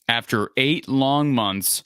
After 8 long months,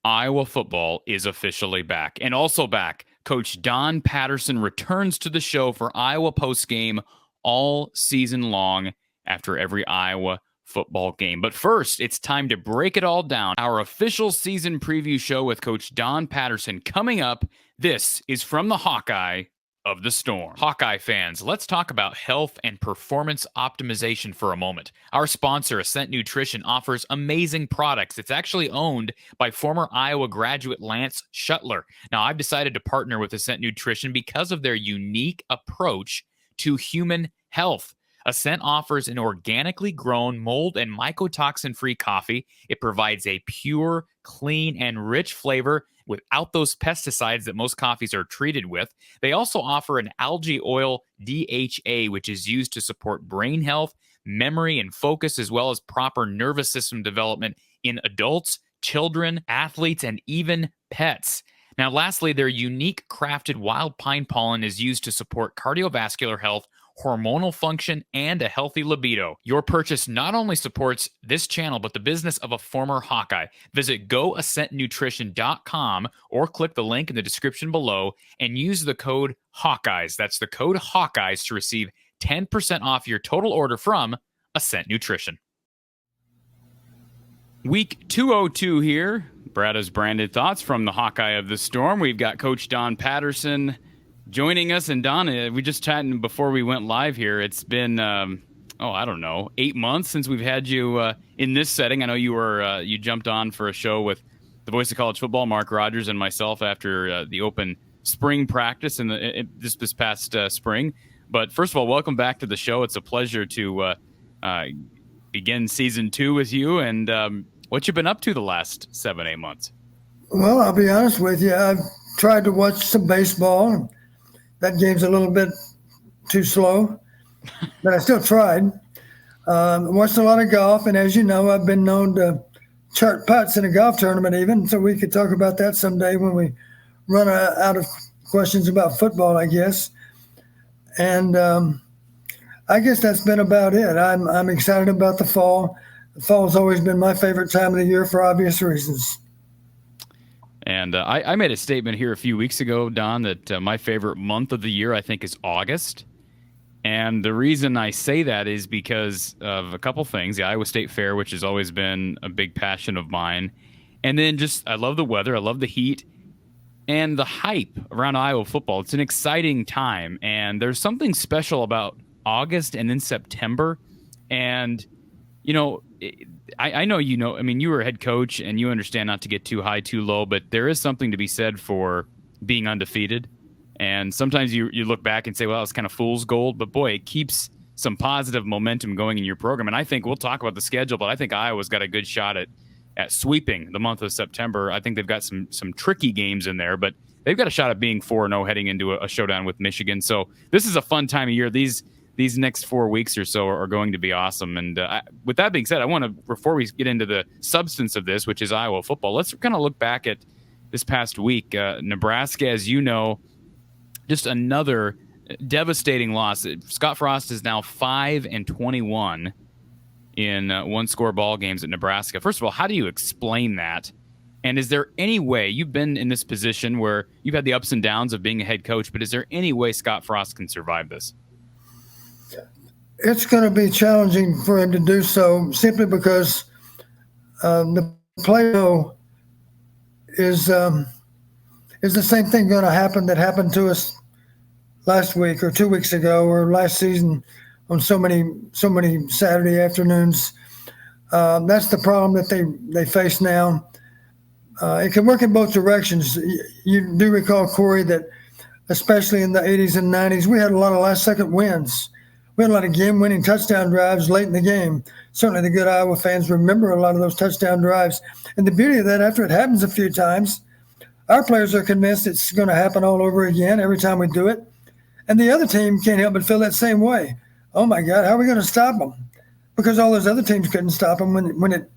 Iowa football is officially back. And also back, Coach Don Patterson returns to the show for Iowa postgame all season long after every Iowa football game. But first, it's time to break it all down. Our official season preview show with Coach Don Patterson coming up. This is From the Hawkeye of the Storm. Hawkeye fans, let's talk about health and performance optimization for a moment. Our sponsor, Ascent Nutrition, offers amazing products. It's actually owned by former Iowa graduate Lance Shuttler. Now, I've decided to partner with Ascent Nutrition because of their unique approach to human health. Ascent offers an organically grown, mold and mycotoxin-free coffee. It provides a pure, clean, and rich flavor without those pesticides that most coffees are treated with. They also offer an algae oil DHA, which is used to support brain health, memory, and focus, as well as proper nervous system development in adults, children, athletes, and even pets. Now, lastly, their unique crafted wild pine pollen is used to support cardiovascular health, hormonal function, and a healthy libido. Your purchase not only supports this channel, but the business of a former Hawkeye. Visit goascentnutrition.com or click the link in the description below and use the code Hawkeyes. That's the code Hawkeyes to receive 10% off your total order from Ascent Nutrition. Week 202 here. Brada's branded thoughts from the Hawkeye of the Storm. We've got Coach Don Patterson joining us. And Don, we just chatted before we went live here. It's been, 8 months since we've had you in this setting. I know you jumped on for a show with the voice of college football, Mark Rogers, and myself after the open spring practice this past spring. But first of all, welcome back to the show. It's a pleasure to begin season 2 with you. And what you been up to the last 7-8 months? Well, I'll be honest with you. I've tried to watch some baseball. That game's a little bit too slow, but I still tried. Watched a lot of golf, and as you know, I've been known to chart putts in a golf tournament even, so we could talk about that someday when we run out of questions about football, I guess. And I guess that's been about it. I'm excited about the fall. The fall's always been my favorite time of the year for obvious reasons. And I made a statement here a few weeks ago, Don, that my favorite month of the year, I think, is August. And the reason I say that is because of a couple things. The Iowa State Fair, which has always been a big passion of mine. And then I love the weather. I love the heat. And the hype around Iowa football. It's an exciting time. And there's something special about August and then September. And, I know you were a head coach and you understand not to get too high, too low, but there is something to be said for being undefeated. And sometimes you look back and say, well, it's kind of fool's gold, but boy, it keeps some positive momentum going in your program. And I think we'll talk about the schedule, but I think Iowa's got a good shot at sweeping the month of September. I think they've got some tricky games in there, but they've got a shot at being 4-0 heading into a showdown with Michigan. So this is a fun time of year. These next 4 weeks or so are going to be awesome. And with that being said, I want to, before we get into the substance of this, which is Iowa football, let's kind of look back at this past week. Nebraska, as you know, just another devastating loss. Scott Frost is now 5-21 in one-score ball games at Nebraska. First of all, how do you explain that? And is there any way, you've been in this position where you've had the ups and downs of being a head coach, but is there any way Scott Frost can survive this? It's going to be challenging for him to do so simply because the play-doh is the same thing going to happen that happened to us last week or 2 weeks ago or last season on so many Saturday afternoons. That's the problem that they face now. It can work in both directions. You do recall, Corey, that especially in the 80s and 90s, we had a lot of last-second wins. We had a lot of game-winning touchdown drives late in the game. Certainly the good Iowa fans remember a lot of those touchdown drives. And the beauty of that, after it happens a few times, our players are convinced it's going to happen all over again every time we do it. And the other team can't help but feel that same way. Oh, my God, how are we going to stop them? Because all those other teams couldn't stop them when it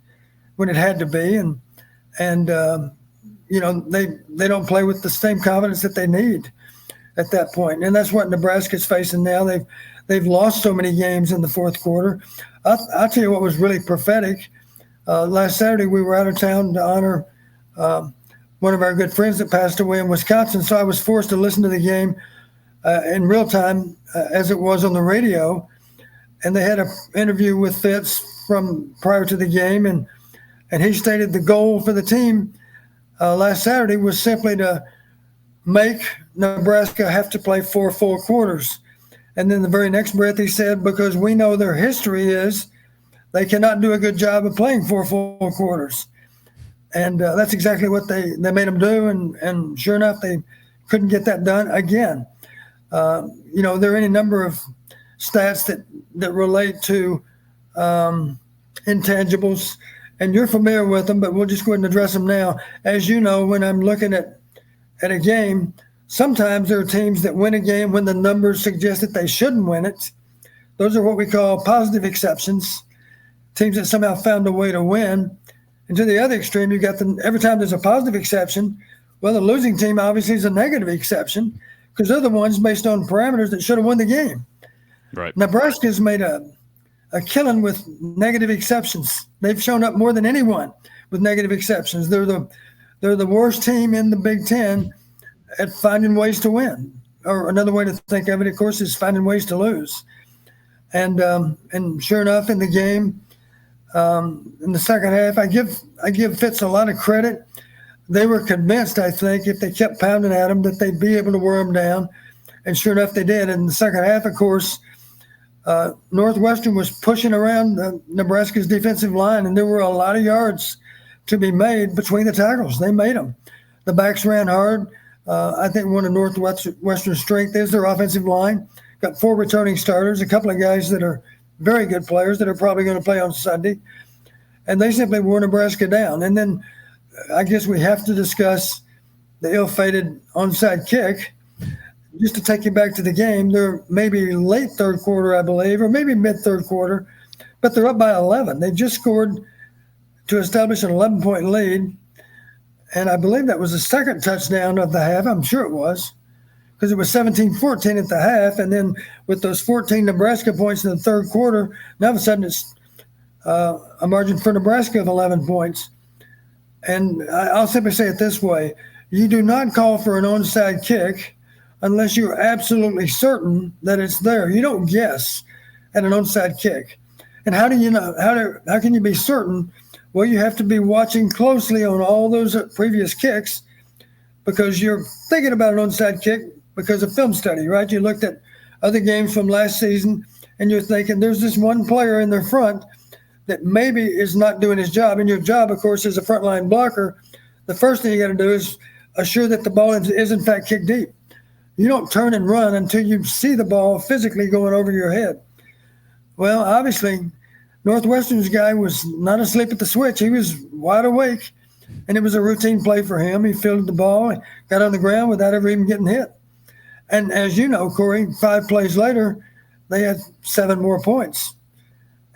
had to be. And they don't play with the same confidence that they need at that point. And that's what Nebraska's facing now. They've lost so many games in the fourth quarter. I'll tell you what was really prophetic. Last Saturday, we were out of town to honor one of our good friends that passed away in Wisconsin. So I was forced to listen to the game in real time as it was on the radio. And they had an interview with Fitz from prior to the game. And he stated the goal for the team last Saturday was simply to make Nebraska have to play 4 full quarters. And then the very next breath he said, because we know their history is they cannot do a good job of playing 4 full quarters. And that's exactly what they made them do. And sure enough, they couldn't get that done again. There are any number of stats that relate to intangibles, and you're familiar with them, but we'll just go ahead and address them now. As you know, when I'm looking at a game, sometimes there are teams that win a game when the numbers suggest that they shouldn't win it. Those are what we call positive exceptions, teams that somehow found a way to win. And to the other extreme, you got every time there's a positive exception, well, the losing team obviously is a negative exception because they're the ones based on parameters that should have won the game. Right. Nebraska's made a killing with negative exceptions. They've shown up more than anyone with negative exceptions. They're the worst team in the Big Ten at finding ways to win. Or another way to think of it, of course, is finding ways to lose. And sure enough, in the game, in the second half, I give Fitz a lot of credit. They were convinced, I think, if they kept pounding at them, that they'd be able to wear them down. And sure enough, they did. In the second half, of course, Northwestern was pushing around Nebraska's defensive line, and there were a lot of yards to be made between the tackles. They made them. The backs ran hard. I think one of Northwestern's strength is their offensive line. Got 4 returning starters, a couple of guys that are very good players that are probably going to play on Sunday. And they simply wore Nebraska down. And then I guess we have to discuss the ill-fated onside kick. Just to take you back to the game, they're maybe late third quarter, I believe, or maybe mid-third quarter, but they're up by 11. They just scored to establish an 11-point lead, and I believe that was the second touchdown of the half. I'm sure it was, because it was 17-14 at the half, and then with those 14 Nebraska points in the third quarter, now all of a sudden it's a margin for Nebraska of 11 points. And I'll simply say it this way. You do not call for an onside kick unless you're absolutely certain that it's there. You don't guess at an onside kick. And how do you know? How can you be certain? Well, you have to be watching closely on all those previous kicks because you're thinking about an onside kick because of film study, right? You looked at other games from last season and you're thinking there's this one player in their front that maybe is not doing his job. And your job, of course, as a frontline blocker, the first thing you got to do is assure that the ball is in fact kicked deep. You don't turn and run until you see the ball physically going over your head. Well, obviously, Northwestern's guy was not asleep at the switch. He was wide awake, and it was a routine play for him. He fielded the ball, got on the ground without ever even getting hit. And as you know, Corey, 5 plays later, they had 7 more points,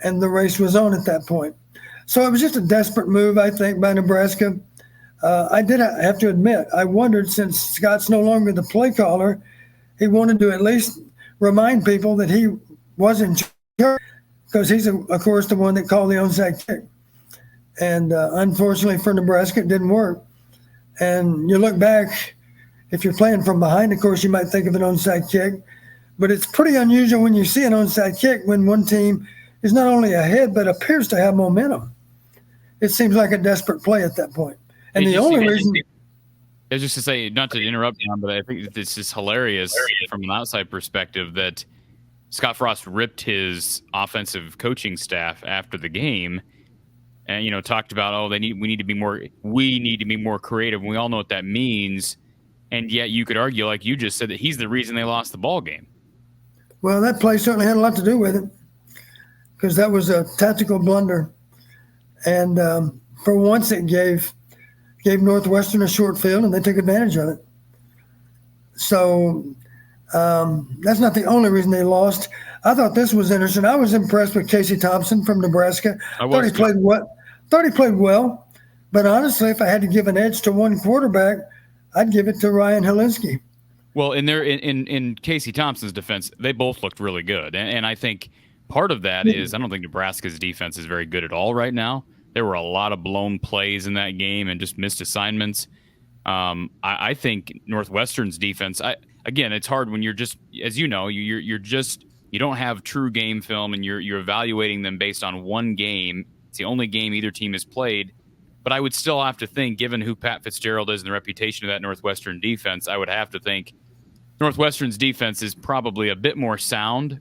and the race was on at that point. So it was just a desperate move, I think, by Nebraska. I did have to admit, I wondered, since Scott's no longer the play caller, he wanted to at least remind people that he was in charge because he's, of course, the one that called the onside kick. And unfortunately for Nebraska, it didn't work. And you look back, if you're playing from behind, of course, you might think of an onside kick. But it's pretty unusual when you see an onside kick when one team is not only ahead but appears to have momentum. It seems like a desperate play at that point. And the only reason – I was just to say, not to interrupt, John, but I think this is hilarious from an outside perspective that Scott Frost ripped his offensive coaching staff after the game and, talked about, we need to be more creative. And we all know what that means. And yet you could argue, like you just said, that he's the reason they lost the ball game. Well, that play certainly had a lot to do with it because that was a tactical blunder. And for once it gave Northwestern a short field, and they took advantage of it. So that's not the only reason they lost. I thought this was interesting. I was impressed with Casey Thompson from Nebraska. Thought he played well. But honestly, if I had to give an edge to one quarterback, I'd give it to Ryan Helinski. Well, in Casey Thompson's defense, they both looked really good. And I think part of that is I don't think Nebraska's defense is very good at all right now. There were a lot of blown plays in that game and just missed assignments. I think Northwestern's defense. Again, it's hard when you're just, as you know, you don't have true game film, and you're evaluating them based on one game. It's the only game either team has played. But I would still have to think, given who Pat Fitzgerald is and the reputation of that Northwestern defense, I would have to think Northwestern's defense is probably a bit more sound,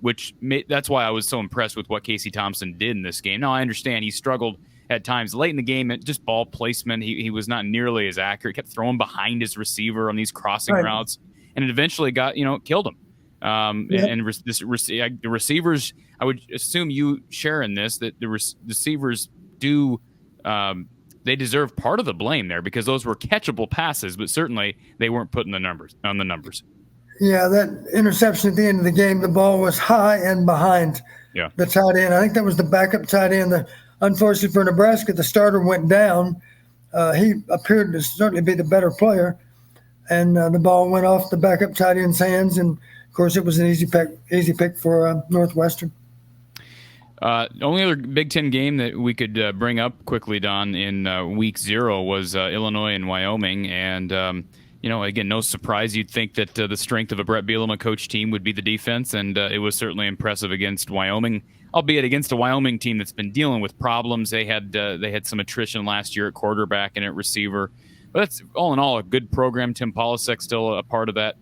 that's why I was so impressed with what Casey Thompson did in this game. Now, I understand he struggled at times late in the game at just ball placement. He was not nearly as accurate. He kept throwing behind his receiver on these crossing routes, and it eventually killed him. And the receivers, I would assume you share in this, that the receivers do they deserve part of the blame there, because those were catchable passes, but certainly they weren't putting the numbers on the numbers. Yeah, that interception at the end of the game, the ball was high and behind the tight end. I think that was the backup tight end. Unfortunately for Nebraska, the starter went down. He appeared to certainly be the better player, and the ball went off the backup tight end's hands. And of course, it was an easy pick for Northwestern. Only other Big Ten game that we could bring up quickly, Don, in week 0 was Illinois and Wyoming. And, again, no surprise. You'd think that the strength of a Brett Bielema coach team would be the defense, and it was certainly impressive against Wyoming, albeit against a Wyoming team that's been dealing with problems. They had some attrition last year at quarterback and at receiver. But that's, all in all, a good program. Tim Polasek still a part of that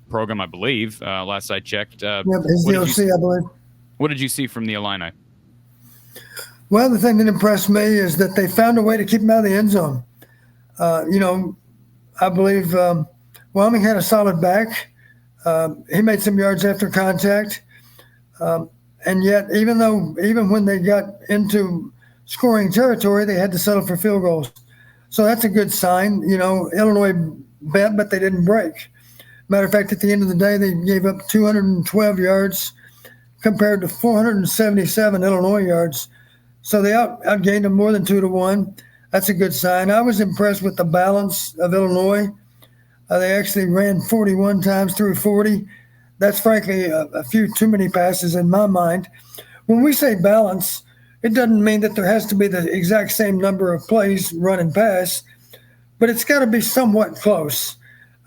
program, I believe, last I checked. His DLC, I believe. What did you see from the Illini? Well, the thing that impressed me is that they found a way to keep him out of the end zone. I believe Wyoming had a solid back. He made some yards after contact. And yet, even when they got into scoring territory, they had to settle for field goals. So that's a good sign. Illinois bent, but they didn't break. Matter of fact, at the end of the day, they gave up 212 yards compared to 477 Illinois yards. So they outgained them more than 2-1. That's a good sign. I was impressed with the balance of Illinois. They actually ran 41 times through 40. That's frankly a few too many passes in my mind. When we say balance, it doesn't mean that there has to be the exact same number of plays run and pass, but it's got to be somewhat close.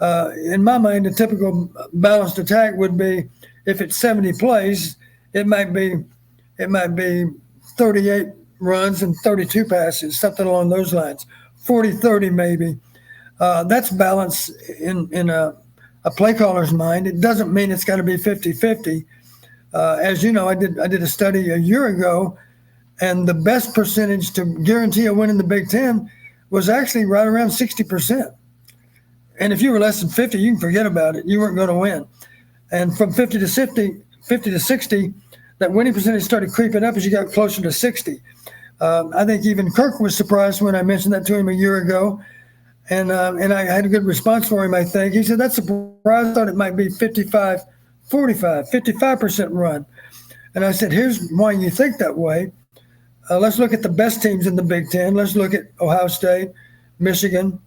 In my mind, a typical balanced attack would be, if it's 70 plays, it might be 38 runs and 32 passes, something along those lines. 40-30 maybe. That's balance in a play caller's mind. It doesn't mean it's got to be 50-50. As you know, I did a study a year ago, and the best percentage to guarantee a win in the Big Ten was actually right around 60%. And if you were less than 50, you can forget about it. You weren't going to win. And from 50 to 60, that winning percentage started creeping up as you got closer to 60. I think even Kirk was surprised when I mentioned that to him a year ago. And I had a good response for him, I think. He said, that's surprised. I thought it might be 55-45, 55% run. And I said, here's why you think that way. Let's look at the best teams in the Big Ten. Let's look at Ohio State, Michigan,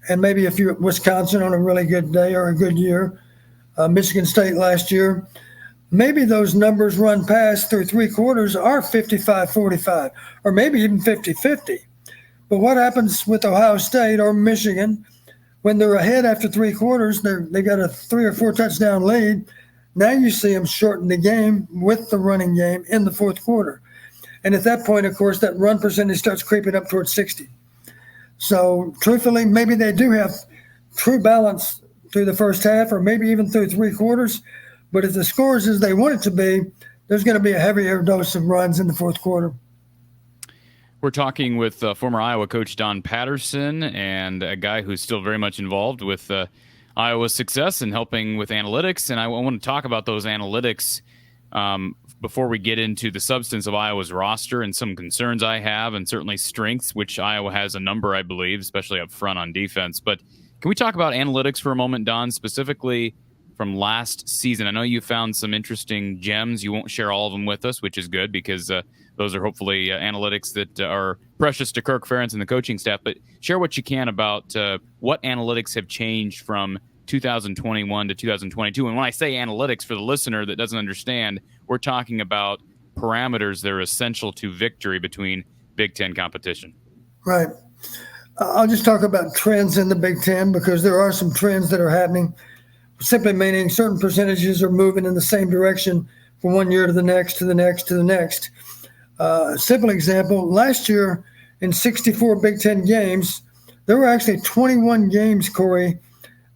and maybe a few Wisconsin on a really good day or a good year. Michigan State last year. Maybe those numbers run past through 3 quarters are 55-45, or maybe even 50-50. But what happens with Ohio State or Michigan when they're ahead after 3 quarters? They got a 3 or 4 touchdown lead. Now you see them shorten the game with the running game in the 4th quarter. And at that point, of course, that run percentage starts creeping up towards 60. So truthfully, maybe they do have true balance through the first half, or maybe even through 3 quarters. But if the score is as they want it to be, there's going to be a heavier dose of runs in the 4th quarter. We're talking with former Iowa coach Don Patterson, and a guy who's still very much involved with Iowa's success and helping with analytics. And I want to talk about those analytics before we get into the substance of Iowa's roster and some concerns I have, and certainly strengths, which Iowa has a number, I believe, especially up front on defense. But can we talk about analytics for a moment, Don, specifically from last season? I know you found some interesting gems. You won't share all of them with us, which is good, because those are hopefully analytics that are precious to Kirk Ferentz and the coaching staff. But share what you can about what analytics have changed from 2021 to 2022. And when I say analytics, for the listener that doesn't understand, we're talking about parameters that are essential to victory between Big Ten competition. Right. I'll just talk about trends in the Big Ten because there are some trends that are happening, simply meaning certain percentages are moving in the same direction from one year to the next, to the next, to the next. Simple example, last year in 64 Big Ten games, there were actually 21 games, Corey,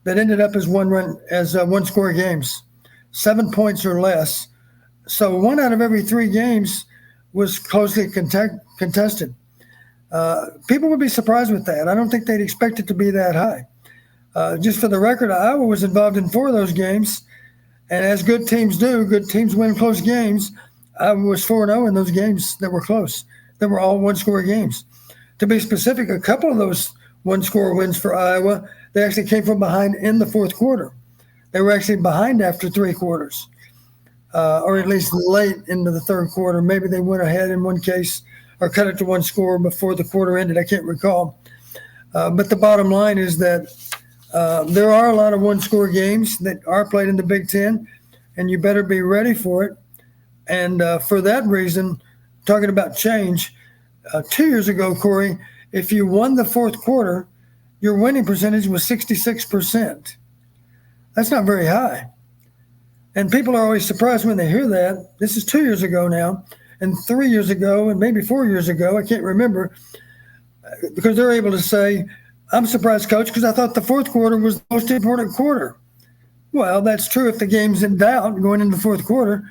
that ended up as one-score games, 7 points or less. So 1 out of every 3 games was closely contested. People would be surprised with that. I don't think they'd expect it to be that high. Just for the record, Iowa was involved in 4 of those games, and as good teams do, good teams win close games. Iowa was 4-0 in those games that were close. They were all one-score games. To be specific, a couple of those one-score wins for Iowa, they actually came from behind in the fourth quarter. They were actually behind after 3 quarters, or at least late into the third quarter. Maybe they went ahead in one case or cut it to 1 score before the quarter ended. I can't recall. But the bottom line is that there are a lot of one-score games that are played in the Big Ten, and you better be ready for it. And for that reason, talking about change, 2 years ago, Corey, if you won the fourth quarter, your winning percentage was 66%. That's not very high. And people are always surprised when they hear that. This is 2 years ago now, and 3 years ago, and maybe 4 years ago, I can't remember, because they're able to say, I'm surprised, Coach, because I thought the fourth quarter was the most important quarter. Well, that's true if the game's in doubt going into the fourth quarter.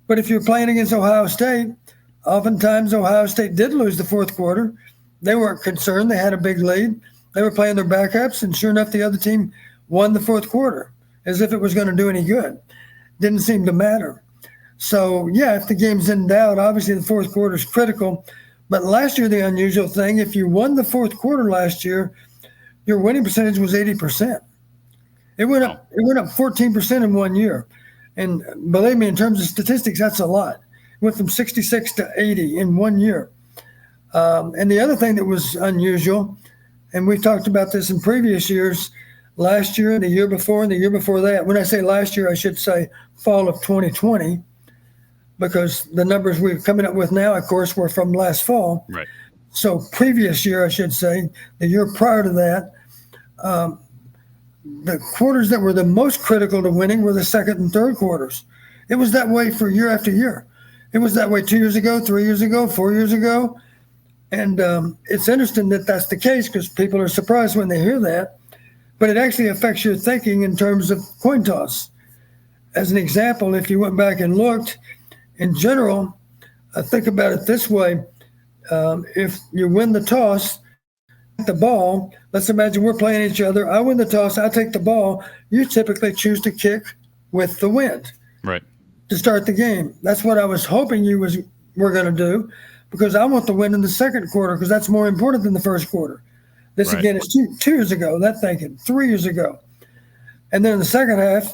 But if you're playing against Ohio State, oftentimes Ohio State did lose the fourth quarter. They weren't concerned. They had a big lead. They were playing their backups, and sure enough, the other team won the fourth quarter as if it was going to do any good. Didn't seem to matter. So, yeah, if the game's in doubt, obviously the fourth quarter is critical. But last year, the unusual thing, if you won the fourth quarter last year, your winning percentage was 80%. It went up 14% in 1 year. And believe me, in terms of statistics, that's a lot. It went from 66 to 80 in 1 year. And the other thing that was unusual, and we've talked about this in previous years, last year and the year before and the year before that. When I say last year, I should say fall of 2020, because the numbers we're coming up with now, of course, were from last fall. Right. So previous year, I should say, the year prior to that, the quarters that were the most critical to winning were the second and third quarters. It was that way for year after year. It was that way 2 years ago, 3 years ago, 4 years ago. And it's interesting that that's the case because people are surprised when they hear that. But it actually affects your thinking in terms of coin toss. As an example, if you went back and looked, in general, think about it this way. If you win the toss, the ball, let's imagine we're playing each other. I win the toss, I take the ball. You typically choose to kick with the wind. Right. To start the game. That's what I was hoping were going to do, because I want the win in the second quarter because that's more important than the first quarter. This right. Again is 2 years ago, that thinking, 3 years ago. And then in the second half,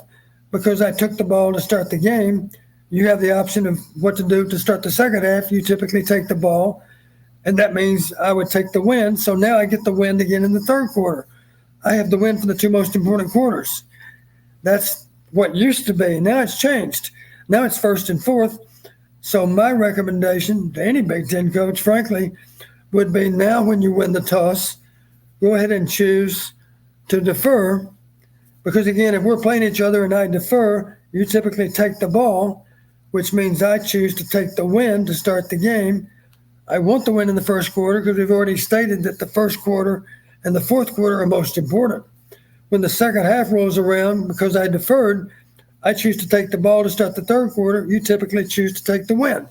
because I took the ball to start the game, you have the option of what to do to start the second half. You typically take the ball, and that means I would take the win. So now I get the win again in the third quarter. I have the win for the 2 most important quarters. That's what used to be. Now it's changed. Now it's first and fourth. So my recommendation to any Big Ten coach, frankly, would be now when you win the toss, go ahead and choose to defer. Because, again, if we're playing each other and I defer, you typically take the ball, which means I choose to take the win to start the game. I want the win in the first quarter because we've already stated that the first quarter and the fourth quarter are most important. When the second half rolls around, because I deferred, I choose to take the ball to start the third quarter. You typically choose to take the win,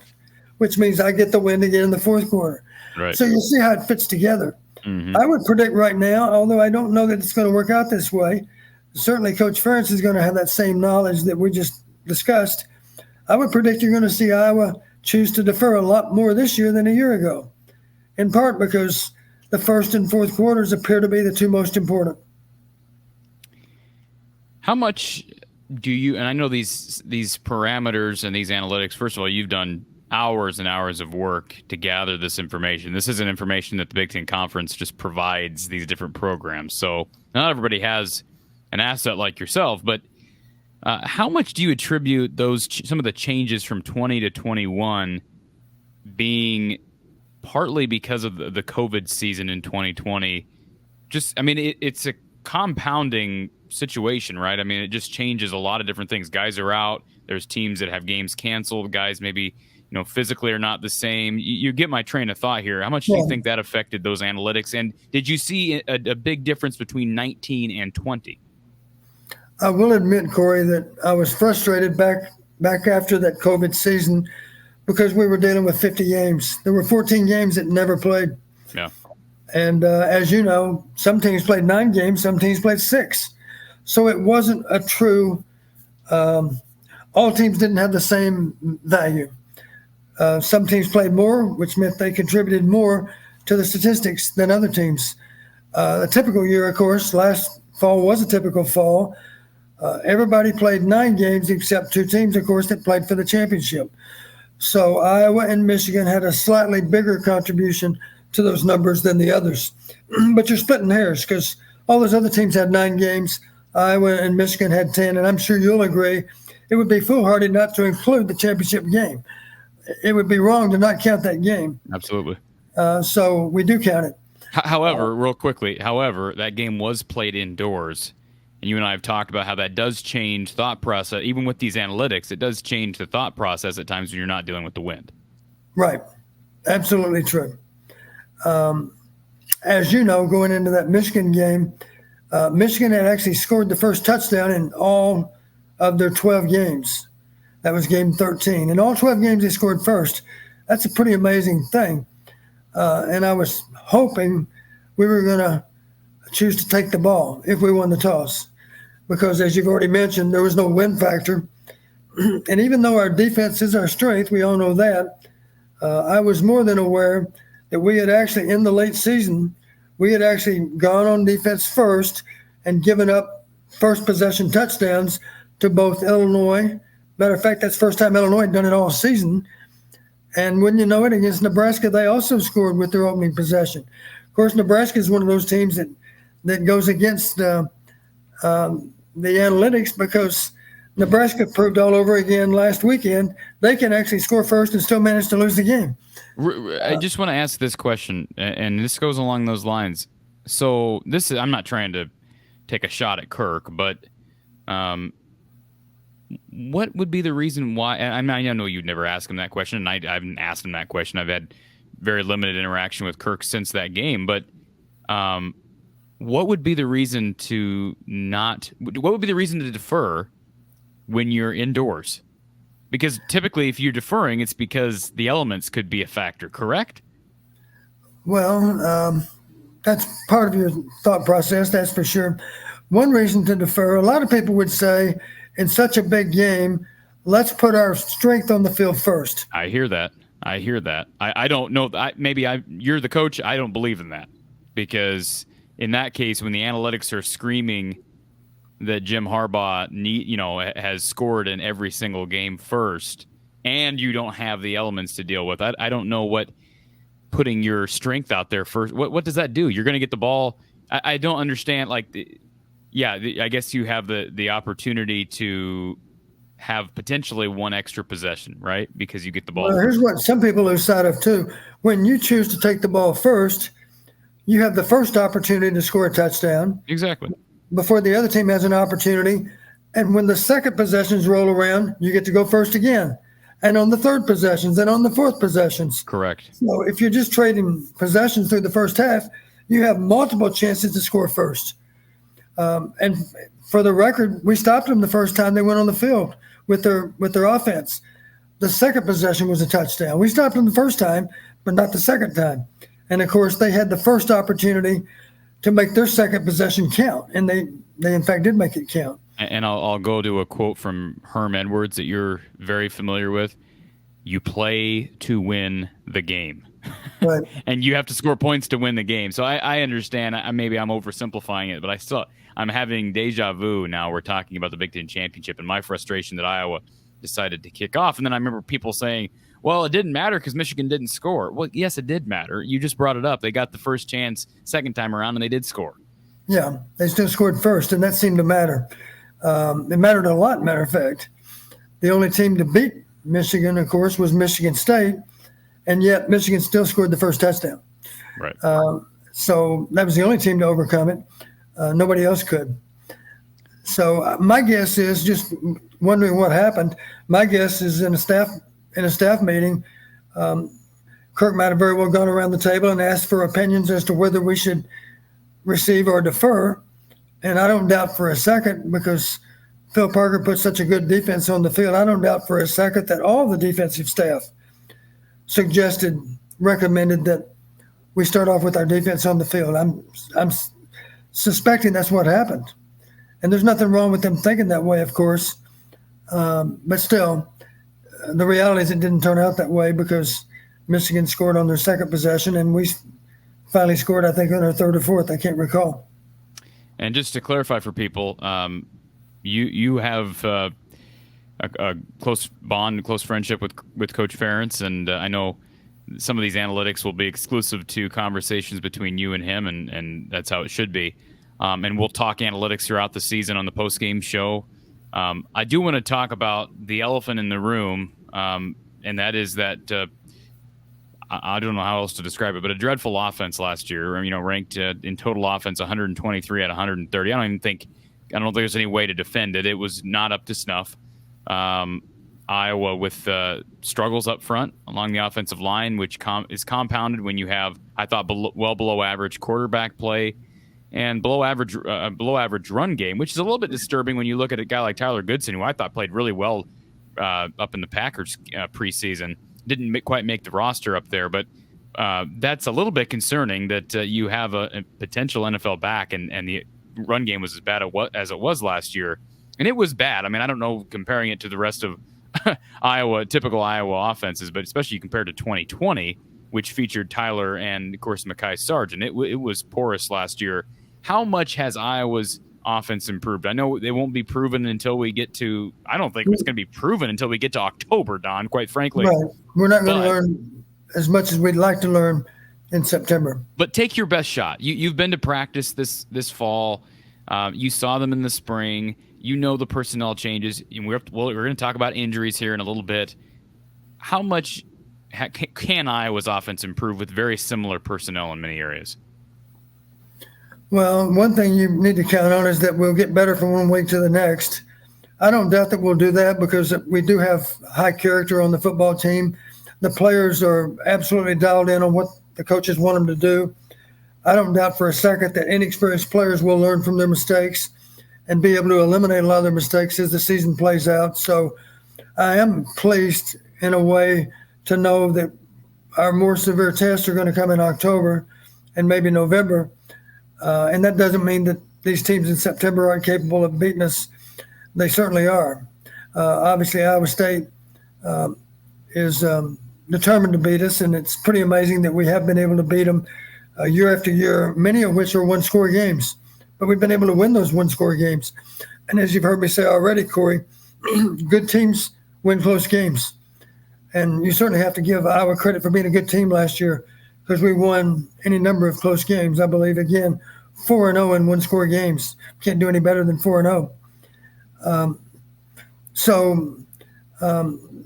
which means I get the win again in the fourth quarter. Right. So you'll see how it fits together. Mm-hmm. I would predict right now, although I don't know that it's going to work out this way, certainly Coach Ferentz is going to have that same knowledge that we just discussed. I would predict you're going to see Iowa choose to defer a lot more this year than a year ago, in part because the first and fourth quarters appear to be the 2 most important. How much do you, and I know these parameters and these analytics, first of all, you've done hours and hours of work to gather this information. This isn't information that the Big Ten Conference just provides these different programs. So not everybody has an asset like yourself, but how much do you attribute some of the changes from 20 to 21 being partly because of the COVID season in 2020. Just, I mean, it's a compounding situation, right? I mean, it just changes a lot of different things. Guys are out. There's teams that have games canceled. Guys maybe, physically are not the same. You get my train of thought here. How much do you think that affected those analytics? And did you see a big difference between 19 and 20? I will admit, Corey, that I was frustrated back after that COVID season because we were dealing with 50 games. There were 14 games that never played. Yeah. And as you know, some teams played 9 games, some teams played 6. So it wasn't a true all teams didn't have the same value. Some teams played more, which meant they contributed more to the statistics than other teams. A typical year, of course, last fall was a typical fall. Everybody played 9 games except 2 teams, of course, that played for the championship. So Iowa and Michigan had a slightly bigger contribution to those numbers than the others. But you're splitting hairs because all those other teams had 9 games. Iowa and Michigan had 10, and I'm sure you'll agree it would be foolhardy not to include the championship game. It would be wrong to not count that game. Absolutely. So we do count it. However, real quickly, that game was played indoors. And you and I have talked about how that does change thought process. Even with these analytics, it does change the thought process at times when you're not dealing with the wind. Right. Absolutely true. As you know, going into that Michigan game, Michigan had actually scored the first touchdown in all of their 12 games. That was game 13. In all 12 games, they scored first. That's a pretty amazing thing. And I was hoping we were going to choose to take the ball if we won the toss. Because as you've already mentioned, there was no win factor. And even though our defense is our strength, we all know that, I was more than aware that we had actually, in the late season, we had actually gone on defense first and given up first possession touchdowns to both Illinois. Matter of fact, that's the first time Illinois had done it all season. And wouldn't you know it, against Nebraska, they also scored with their opening possession. Of course, Nebraska is one of those teams that goes against the analytics because Nebraska proved all over again last weekend they can actually score first and still manage to lose the game. I just want to ask this question, and this goes along those lines. So I'm not trying to take a shot at Kirk, but what would be the reason why? I know you'd never ask him that question, and I haven't asked him that question. I've had very limited interaction with Kirk since that game, but what would be the reason to defer when you're indoors? Because typically if you're deferring, it's because the elements could be a factor, correct? Well, that's part of your thought process, that's for sure. One reason to defer, a lot of people would say, in such a big game, let's put our strength on the field first. I hear that. I don't know. You're the coach. I don't believe in that because in that case, when the analytics are screaming that Jim Harbaugh has scored in every single game first, and you don't have the elements to deal with, I don't know what putting your strength out there first. What does that do? You're going to get the ball. I don't understand. I guess you have the opportunity to have potentially one extra possession, right? Because you get the ball. Well, here's what some people lose sight of too. When you choose to take the ball first, you have the first opportunity to score a touchdown. Exactly. Before the other team has an opportunity. And when the second possessions roll around, you get to go first again. And on the third possessions and on the fourth possessions. Correct. So if you're just trading possessions through the first half, you have multiple chances to score first. And for the record, we stopped them the first time they went on the field with their offense. The second possession was a touchdown. We stopped them the first time, but not the second time. And of course, they had the first opportunity to make their second possession count, and they in fact did make it count. And I'll go to a quote from Herm Edwards that you're very familiar with. You play to win the game. Right. And you have to score points to win the game. So I understand. Maybe I'm oversimplifying it, but I'm having deja vu now. We're talking about the Big Ten Championship and my frustration that Iowa decided to kick off. And then I remember people saying, well, it didn't matter because Michigan didn't score. Well, yes, it did matter. You just brought it up. They got the first chance second time around, and they did score. Yeah, they still scored first, and that seemed to matter. It mattered a lot, matter of fact. The only team to beat Michigan, of course, was Michigan State. and yet Michigan still scored the first touchdown. Right. So that was the only team to overcome it. Nobody else could. So my guess is, just wondering what happened, my guess is in a staff meeting, Kirk might have very well gone around the table and asked for opinions as to whether we should receive or defer. And I don't doubt for a second, because Phil Parker put such a good defense on the field, I don't doubt for a second that all the defensive staff recommended that we start off with our defense on the field. I'm suspecting that's what happened. And there's nothing wrong with them thinking that way, of course. But still, the reality is it didn't turn out that way, because Michigan scored on their second possession, and we finally scored, I think, on our third or fourth. I can't recall. And just to clarify for people, you have a close bond, close friendship with Coach Ferentz, and I know some of these analytics will be exclusive to conversations between you and him, and that's how it should be. And we'll talk analytics throughout the season on the post-game show. I do want to talk about the elephant in the room, and that is that I don't know how else to describe it, but a dreadful offense last year. Ranked in total offense 123 out of 130. I don't think there's any way to defend it. It was not up to snuff. Iowa with struggles up front along the offensive line, which is compounded when you have, I thought, well below average quarterback play and below average run game, which is a little bit disturbing when you look at a guy like Tyler Goodson, who I thought played really well up in the Packers preseason. Didn't quite make the roster up there, but that's a little bit concerning that you have a potential NFL back and the run game was as bad as it was last year. And it was bad. I mean, I don't know, comparing it to the rest of typical Iowa offenses, but especially compared to 2020, which featured Tyler and, of course, Mekhi Sargent. It was porous last year. How much has Iowa's offense improved? I know they won't be proven until we get to – I don't think it's going to be proven until we get to October, Don, quite frankly. Right. We're not going to learn as much as we'd like to learn in September. But take your best shot. You've been to practice this fall. You saw them in the spring. You know the personnel changes. We're going to talk about injuries here in a little bit. How much can Iowa's offense improve with very similar personnel in many areas? Well, one thing you need to count on is that we'll get better from one week to the next. I don't doubt that we'll do that, because we do have high character on the football team. The players are absolutely dialed in on what the coaches want them to do. I don't doubt for a second that inexperienced players will learn from their mistakes and be able to eliminate a lot of their mistakes as the season plays out. So I am pleased in a way to know that our more severe tests are going to come in October and maybe November. And that doesn't mean that these teams in September aren't capable of beating us. They certainly are. Obviously, Iowa State is determined to beat us, and it's pretty amazing that we have been able to beat them year after year, many of which are one-score games. But we've been able to win those one-score games. And as you've heard me say already, Corey, good teams win close games. And you certainly have to give Iowa credit for being a good team last year, because we won any number of close games. I believe, again, 4-0 in one-score games. Can't do any better than 4-0. So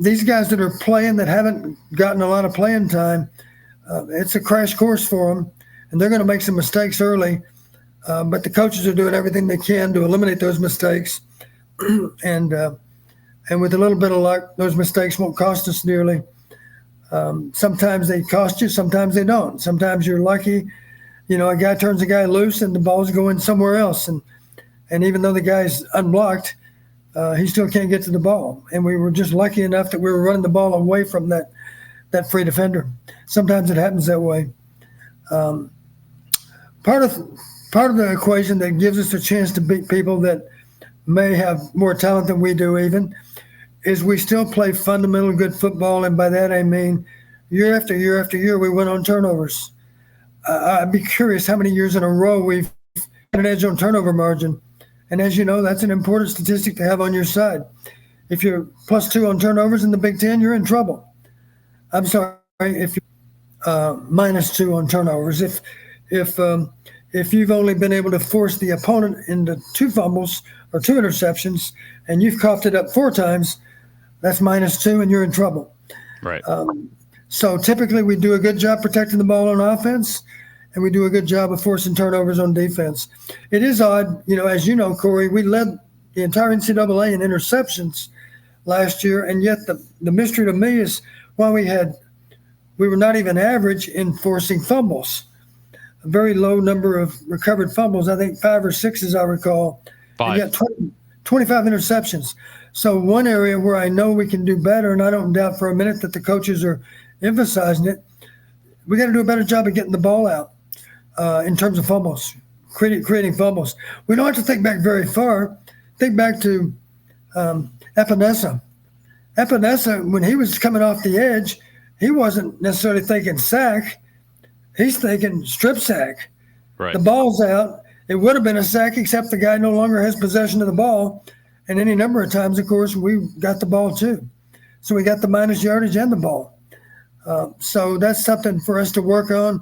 these guys that are playing that haven't gotten a lot of playing time, it's a crash course for them, and they're going to make some mistakes early. But the coaches are doing everything they can to eliminate those mistakes. And with a little bit of luck, those mistakes won't cost us dearly. Sometimes they cost you, sometimes they don't. Sometimes you're lucky. A guy turns a guy loose and the ball's going somewhere else. And even though the guy's unblocked, he still can't get to the ball. And we were just lucky enough that we were running the ball away from that free defender. Sometimes it happens that way. Part of the equation that gives us a chance to beat people that may have more talent than we do even is we still play fundamental good football, and by that I mean year after year after year we win on turnovers. I'd be curious how many years in a row we've got an edge on turnover margin. And as you know, that's an important statistic to have on your side. If you're +2 on turnovers in the Big Ten, you're in trouble. I'm sorry, if you're -2 on turnovers. If you've only been able to force the opponent into 2 fumbles or 2 interceptions and you've coughed it up 4 times, that's -2 and you're in trouble. Right. So typically we do a good job protecting the ball on offense, and we do a good job of forcing turnovers on defense. It is odd, as you know, Corey, we led the entire NCAA in interceptions last year, and yet the mystery to me is why we were not even average in forcing fumbles. A very low number of recovered fumbles, I think 5 or 6 as I recall. 5. And yet 25 interceptions. So one area where I know we can do better, and I don't doubt for a minute that the coaches are emphasizing it, we got to do a better job of getting the ball out in terms of fumbles, creating fumbles. We don't have to think back very far. Think back to Epinesa. Epinesa, when he was coming off the edge, he wasn't necessarily thinking sack. He's thinking strip sack. Right. The ball's out. It would have been a sack, except the guy no longer has possession of the ball. And any number of times, of course, we got the ball too. So we got the minus yardage and the ball. So that's something for us to work on.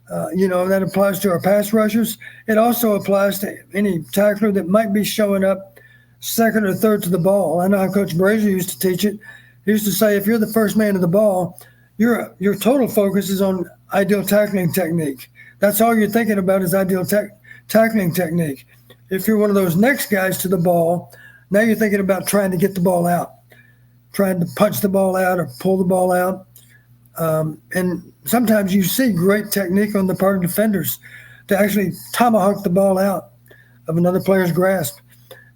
That applies to our pass rushers. It also applies to any tackler that might be showing up second or third to the ball. I know how Coach Brazier used to teach it. He used to say, if you're the first man to the ball, your total focus is on ideal tackling technique. That's all you're thinking about is ideal tackling technique. If you're one of those next guys to the ball, now you're thinking about trying to get the ball out, trying to punch the ball out or pull the ball out. And sometimes you see great technique on the part of defenders to actually tomahawk the ball out of another player's grasp.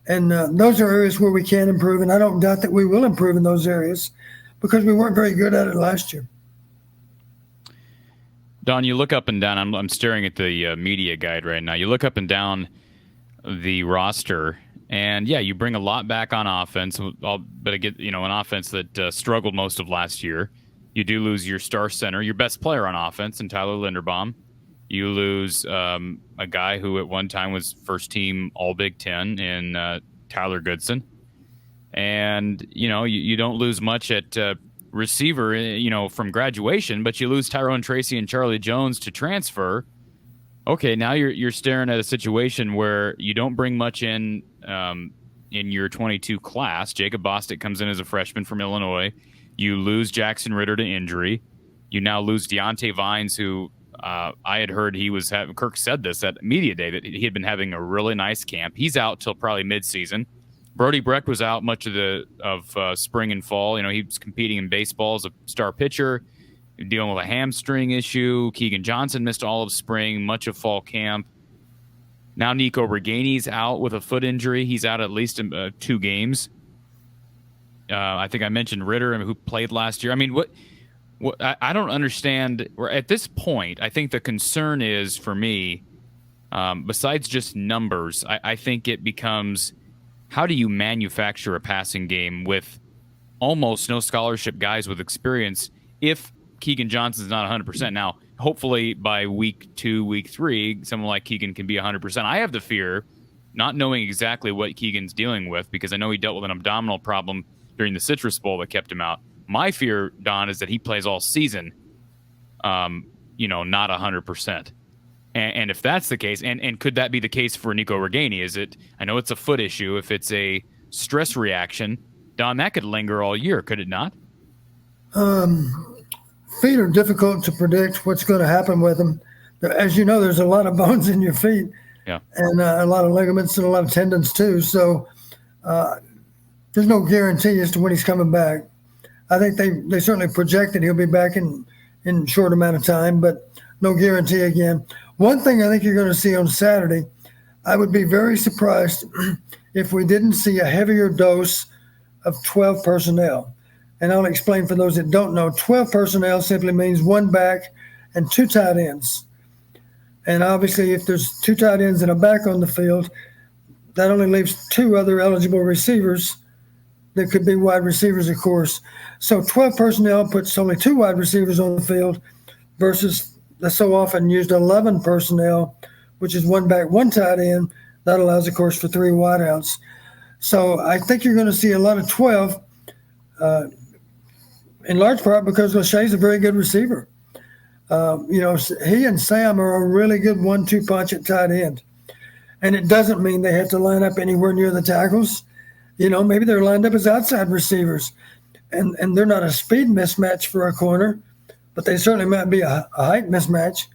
And those are areas where we can improve, and I don't doubt that we will improve in those areas because we weren't very good at it last year. Don, you look up and down. I'm staring at the media guide right now. You look up and down the roster, and yeah, you bring a lot back on offense. But again, an offense that struggled most of last year. You do lose your star center, your best player on offense, in Tyler Linderbaum. You lose a guy who at one time was first team All Big Ten in Tyler Goodson. And, you don't lose much at receiver, from graduation, but you lose Tyrone Tracy and Charlie Jones to transfer. Okay, now you're staring at a situation where you don't bring much in your 22 class. Jacob Bostic comes in as a freshman from Illinois. You lose Jackson Ritter to injury. You now lose Deontay Vines, who I had heard Kirk said this at media day, that he had been having a really nice camp. He's out till probably midseason. Brody Brecht was out much of spring and fall. He was competing in baseball as a star pitcher, dealing with a hamstring issue. Keegan Johnson missed all of spring, much of fall camp. Now Nico Regani's out with a foot injury. He's out at least 2 games. I think I mentioned Ritter, who played last year. I mean, what I don't understand. At this point, I think the concern is for me, besides just numbers, I think it becomes, how do you manufacture a passing game with almost no scholarship guys with experience if Keegan Johnson's not 100%? Now, hopefully by week 2, week 3, someone like Keegan can be 100%. I have the fear, not knowing exactly what Keegan's dealing with, because I know he dealt with an abdominal problem during the Citrus Bowl that kept him out. My fear, Don, is that he plays all season, not 100%. And if that's the case, and could that be the case for Nico Regani? I know it's a foot issue. If it's a stress reaction, Don, that could linger all year, could it not? Feet are difficult to predict what's going to happen with them. As you know, there's a lot of bones in your feet, yeah, and a lot of ligaments and a lot of tendons too. So there's no guarantee as to when he's coming back. I think they certainly projected he'll be back in a short amount of time, but no guarantee again. One thing I think you're going to see on Saturday, I would be very surprised if we didn't see a heavier dose of 12 personnel. And I'll explain for those that don't know. 12 personnel simply means 1 back and 2 tight ends. And obviously, if there's 2 tight ends and a back on the field, that only leaves 2 other eligible receivers. There could be wide receivers, of course. So 12 personnel puts only 2 wide receivers on the field versus the so often used 11 personnel, which is 1 back, 1 tight end. That allows, of course, for 3 wideouts. So I think you're going to see a lot of 12, in large part because Lachey's a very good receiver. He and Sam are a really good 1-2 punch at tight end. And it doesn't mean they have to line up anywhere near the tackles. Maybe they're lined up as outside receivers. And they're not a speed mismatch for a corner, but they certainly might be a height mismatch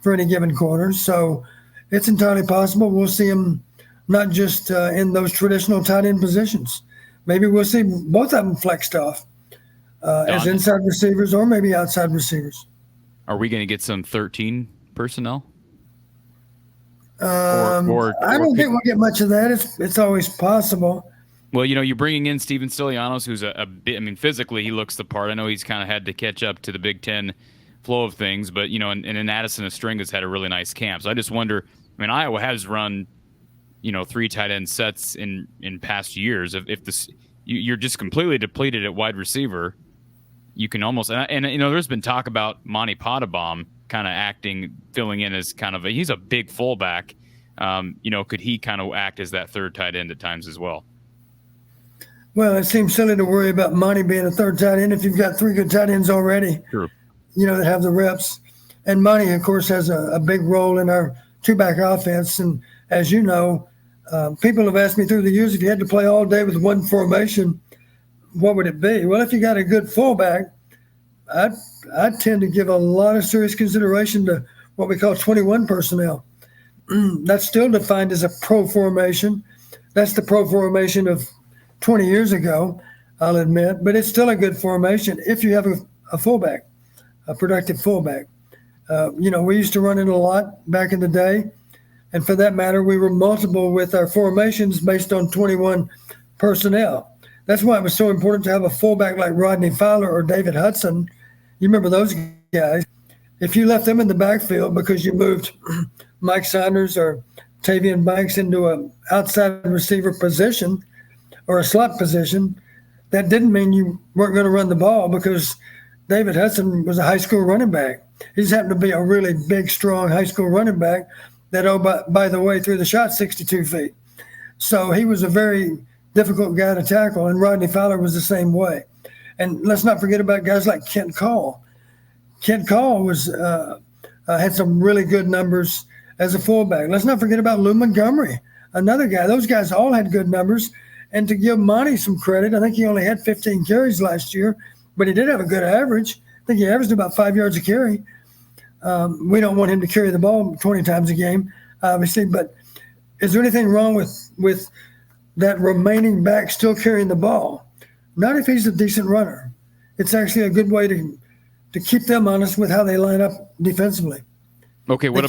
for any given corner. So it's entirely possible we'll see them not just in those traditional tight end positions. Maybe we'll see both of them flexed off as inside receivers or maybe outside receivers. Are we going to get some 13 personnel? I don't think we'll get much of that. It's always possible. Well, you're bringing in Steven Stilianos, who's a bit, physically he looks the part. I know he's kind of had to catch up to the Big Ten flow of things, but, and Addison Estringa's had a really nice camp. So I just wonder, Iowa has run, 3 tight end sets in past years. If you're just completely depleted at wide receiver, you can almost, and there's been talk about Monty Pottebaum kind of filling in as kind of he's a big fullback. Could he kind of act as that third tight end at times as well? Well, it seems silly to worry about Monty being a third tight end if you've got 3 good tight ends already. True. That have the reps. And Monty, of course, has a big role in our two-back offense. And as you know, people have asked me through the years, if you had to play all day with one formation, what would it be? Well, if you got a good fullback, I tend to give a lot of serious consideration to what we call 21 personnel. That's still defined as a pro formation. That's the pro formation of 20 years ago, I'll admit, but it's still a good formation if you have a fullback, a productive fullback. We used to run it a lot back in the day, and for that matter, we were multiple with our formations based on 21 personnel. That's why it was so important to have a fullback like Rodney Fowler or David Hudson. You remember those guys. If you left them in the backfield because you moved Mike Saunders or Tavian Banks into an outside receiver position or a slot position, that didn't mean you weren't going to run the ball, because David Hudson was a high school running back. He just happened to be a really big, strong high school running back that, by the way, threw the shot 62 feet. So he was a very difficult guy to tackle, and Rodney Fowler was the same way. And let's not forget about guys like Kent Call. Kent Call had some really good numbers as a fullback. Let's not forget about Lou Montgomery, another guy. Those guys all had good numbers. And to give Monty some credit, I think he only had 15 carries last year, but he did have a good average. I think he averaged about 5 yards a carry. We don't want him to carry the ball 20 times a game, obviously, but is there anything wrong with that remaining back still carrying the ball? Not if he's a decent runner. It's actually a good way to keep them honest with how they line up defensively. Okay, what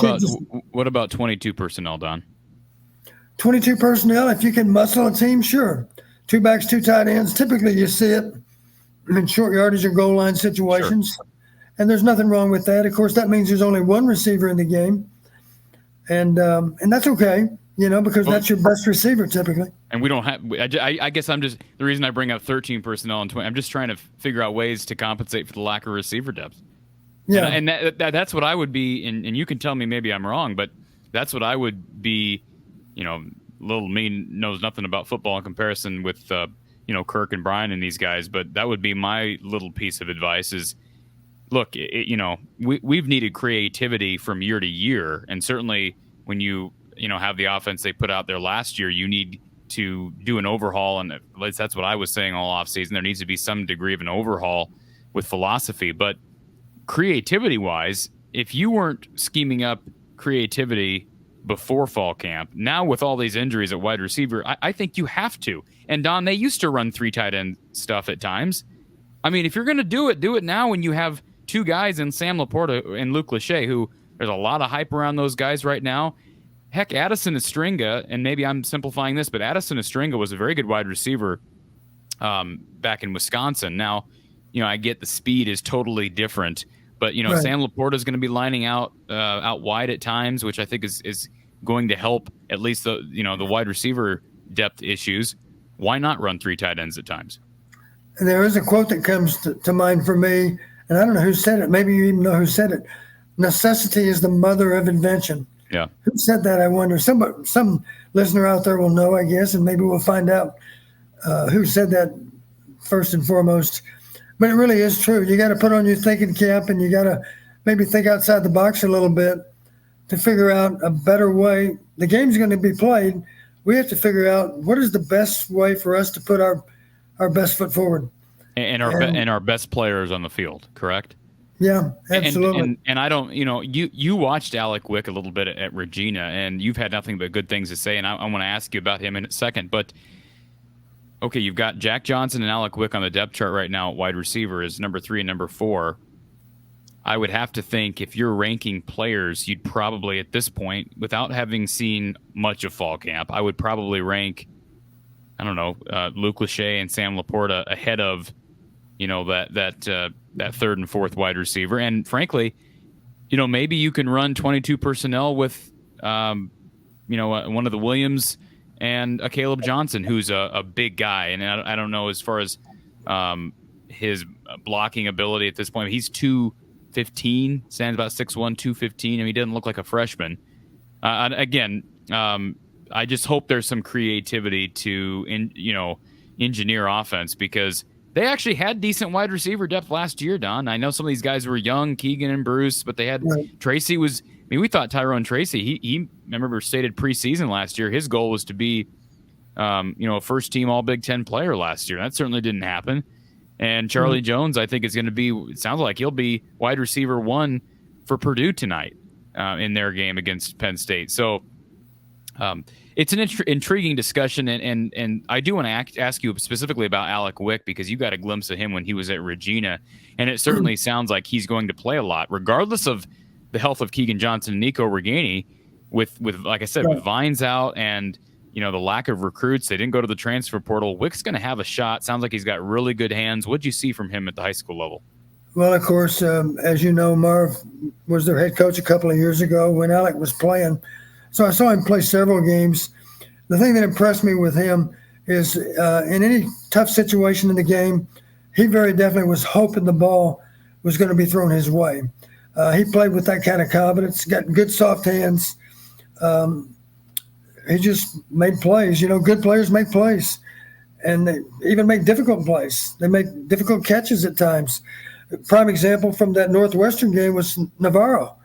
about 22 personnel, Don? 22 personnel, if you can muscle a team, sure. 2 backs, 2 tight ends. Typically you see it in short yardage or goal line situations. Sure. And there's nothing wrong with that. Of course, that means there's only one receiver in the game. And that's okay, because that's your best receiver typically. And we don't have – I guess the reason I bring up 13 personnel and 20 – I'm just trying to figure out ways to compensate for the lack of receiver depth. Yeah. And that's what I would be – and you can tell me maybe I'm wrong, but that's what I would be – little me knows nothing about football in comparison with, Kirk and Brian and these guys. But that would be my little piece of advice is, look, we've needed creativity from year to year. And certainly when you have the offense they put out there last year, you need to do an overhaul. And at least that's what I was saying all offseason. There needs to be some degree of an overhaul with philosophy. But creativity-wise, if you weren't scheming up creativity before fall camp, now with all these injuries at wide receiver, I think you have to. And Don, they used to run 3 tight end stuff at times. If you're going to do it now when you have 2 guys in Sam Laporta and Luke Lachey, who there's a lot of hype around those guys right now. Heck, Addison Estringa, and maybe I'm simplifying this, but Addison Estringa was a very good wide receiver back in Wisconsin. Now, I get the speed is totally different. But, right. Sam Laporta is going to be lining out wide at times, which I think is going to help at least the wide receiver depth issues. Why not run 3 tight ends at times? And there is a quote that comes to mind for me, and I don't know who said it. Maybe you even know who said it. Necessity is the mother of invention. Yeah. Who said that, I wonder? Some listener out there will know, I guess, and maybe we'll find out who said that first and foremost. But it really is true. You got to put on your thinking cap, and you got to maybe think outside the box a little bit to figure out a better way. The game's going to be played. We have to figure out what is the best way for us to put our best foot forward. And our best players on the field, correct? Yeah, absolutely. And I don't, you watched Alec Wick a little bit at Regina, and you've had nothing but good things to say, and I want to ask you about him in a second. But okay, you've got Jack Johnson and Alec Wick on the depth chart right now at wide receiver is number 3 and number 4. I would have to think if you're ranking players, you'd probably at this point, without having seen much of fall camp, I would probably rank, I don't know, Luke Lachey and Sam Laporta ahead of, that third and fourth wide receiver. And frankly, maybe you can run 22 personnel with, one of the Williams and a Caleb Johnson, who's a big guy. And I don't know as far as his blocking ability at this point. He's 215, stands about 6'1", 215. I mean, he doesn't look like a freshman. I just hope there's some creativity to, engineer offense, because they actually had decent wide receiver depth last year, Don. I know some of these guys were young, Keegan and Bruce, but they had Tracy was. I mean, we thought Tyrone Tracy. He remember stated preseason last year his goal was to be, a first team All Big Ten player last year. That certainly didn't happen. And Charlie Jones, I think, is going to be. It sounds like he'll be wide receiver 1 for Purdue tonight in their game against Penn State. So. It's an intriguing discussion, and I do want to ask you specifically about Alec Wick, because you got a glimpse of him when he was at Regina, and it certainly sounds like he's going to play a lot, regardless of the health of Keegan Johnson and Nico Reganey. With like I said, with Vines out and the lack of recruits, they didn't go to the transfer portal. Wick's going to have a shot. Sounds like he's got really good hands. What'd you see from him at the high school level? Well, of course, as you know, Marv was their head coach a couple of years ago when Alec was playing. So I saw him play several games. The thing that impressed me with him is in any tough situation in the game, he very definitely was hoping the ball was going to be thrown his way. He played with that kind of confidence, got good soft hands. He just made plays. Good players make plays, and they even make difficult plays. They make difficult catches at times. Prime example from that Northwestern game was Navarro.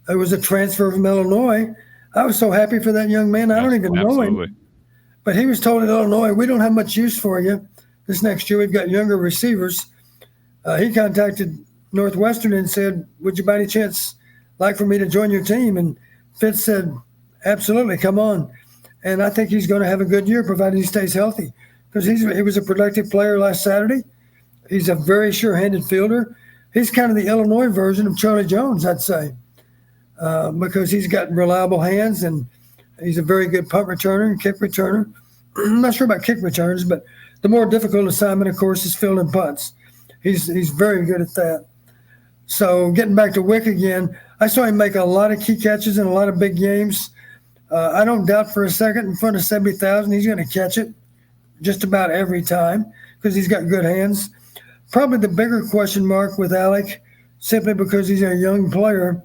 It was a transfer from Illinois. I was so happy for that young man. I don't even know him. But he was told at Illinois, we don't have much use for you this next year. We've got younger receivers. He contacted Northwestern and said, would you by any chance like for me to join your team? And Fitz said, absolutely, come on. And I think he's going to have a good year, provided he stays healthy, because he was a productive player last Saturday. He's a very sure-handed fielder. He's kind of the Illinois version of Charlie Jones, I'd say. Because he's got reliable hands, and he's a very good punt returner and kick returner. I'm not sure about kick returns, but the more difficult assignment, of course, is fielding punts. He's very good at that. So getting back to Wick again, I saw him make a lot of key catches in a lot of big games. I don't doubt for a second in front of 70,000 he's going to catch it just about every time, because he's got good hands. Probably the bigger question mark with Alec, simply because he's a young player.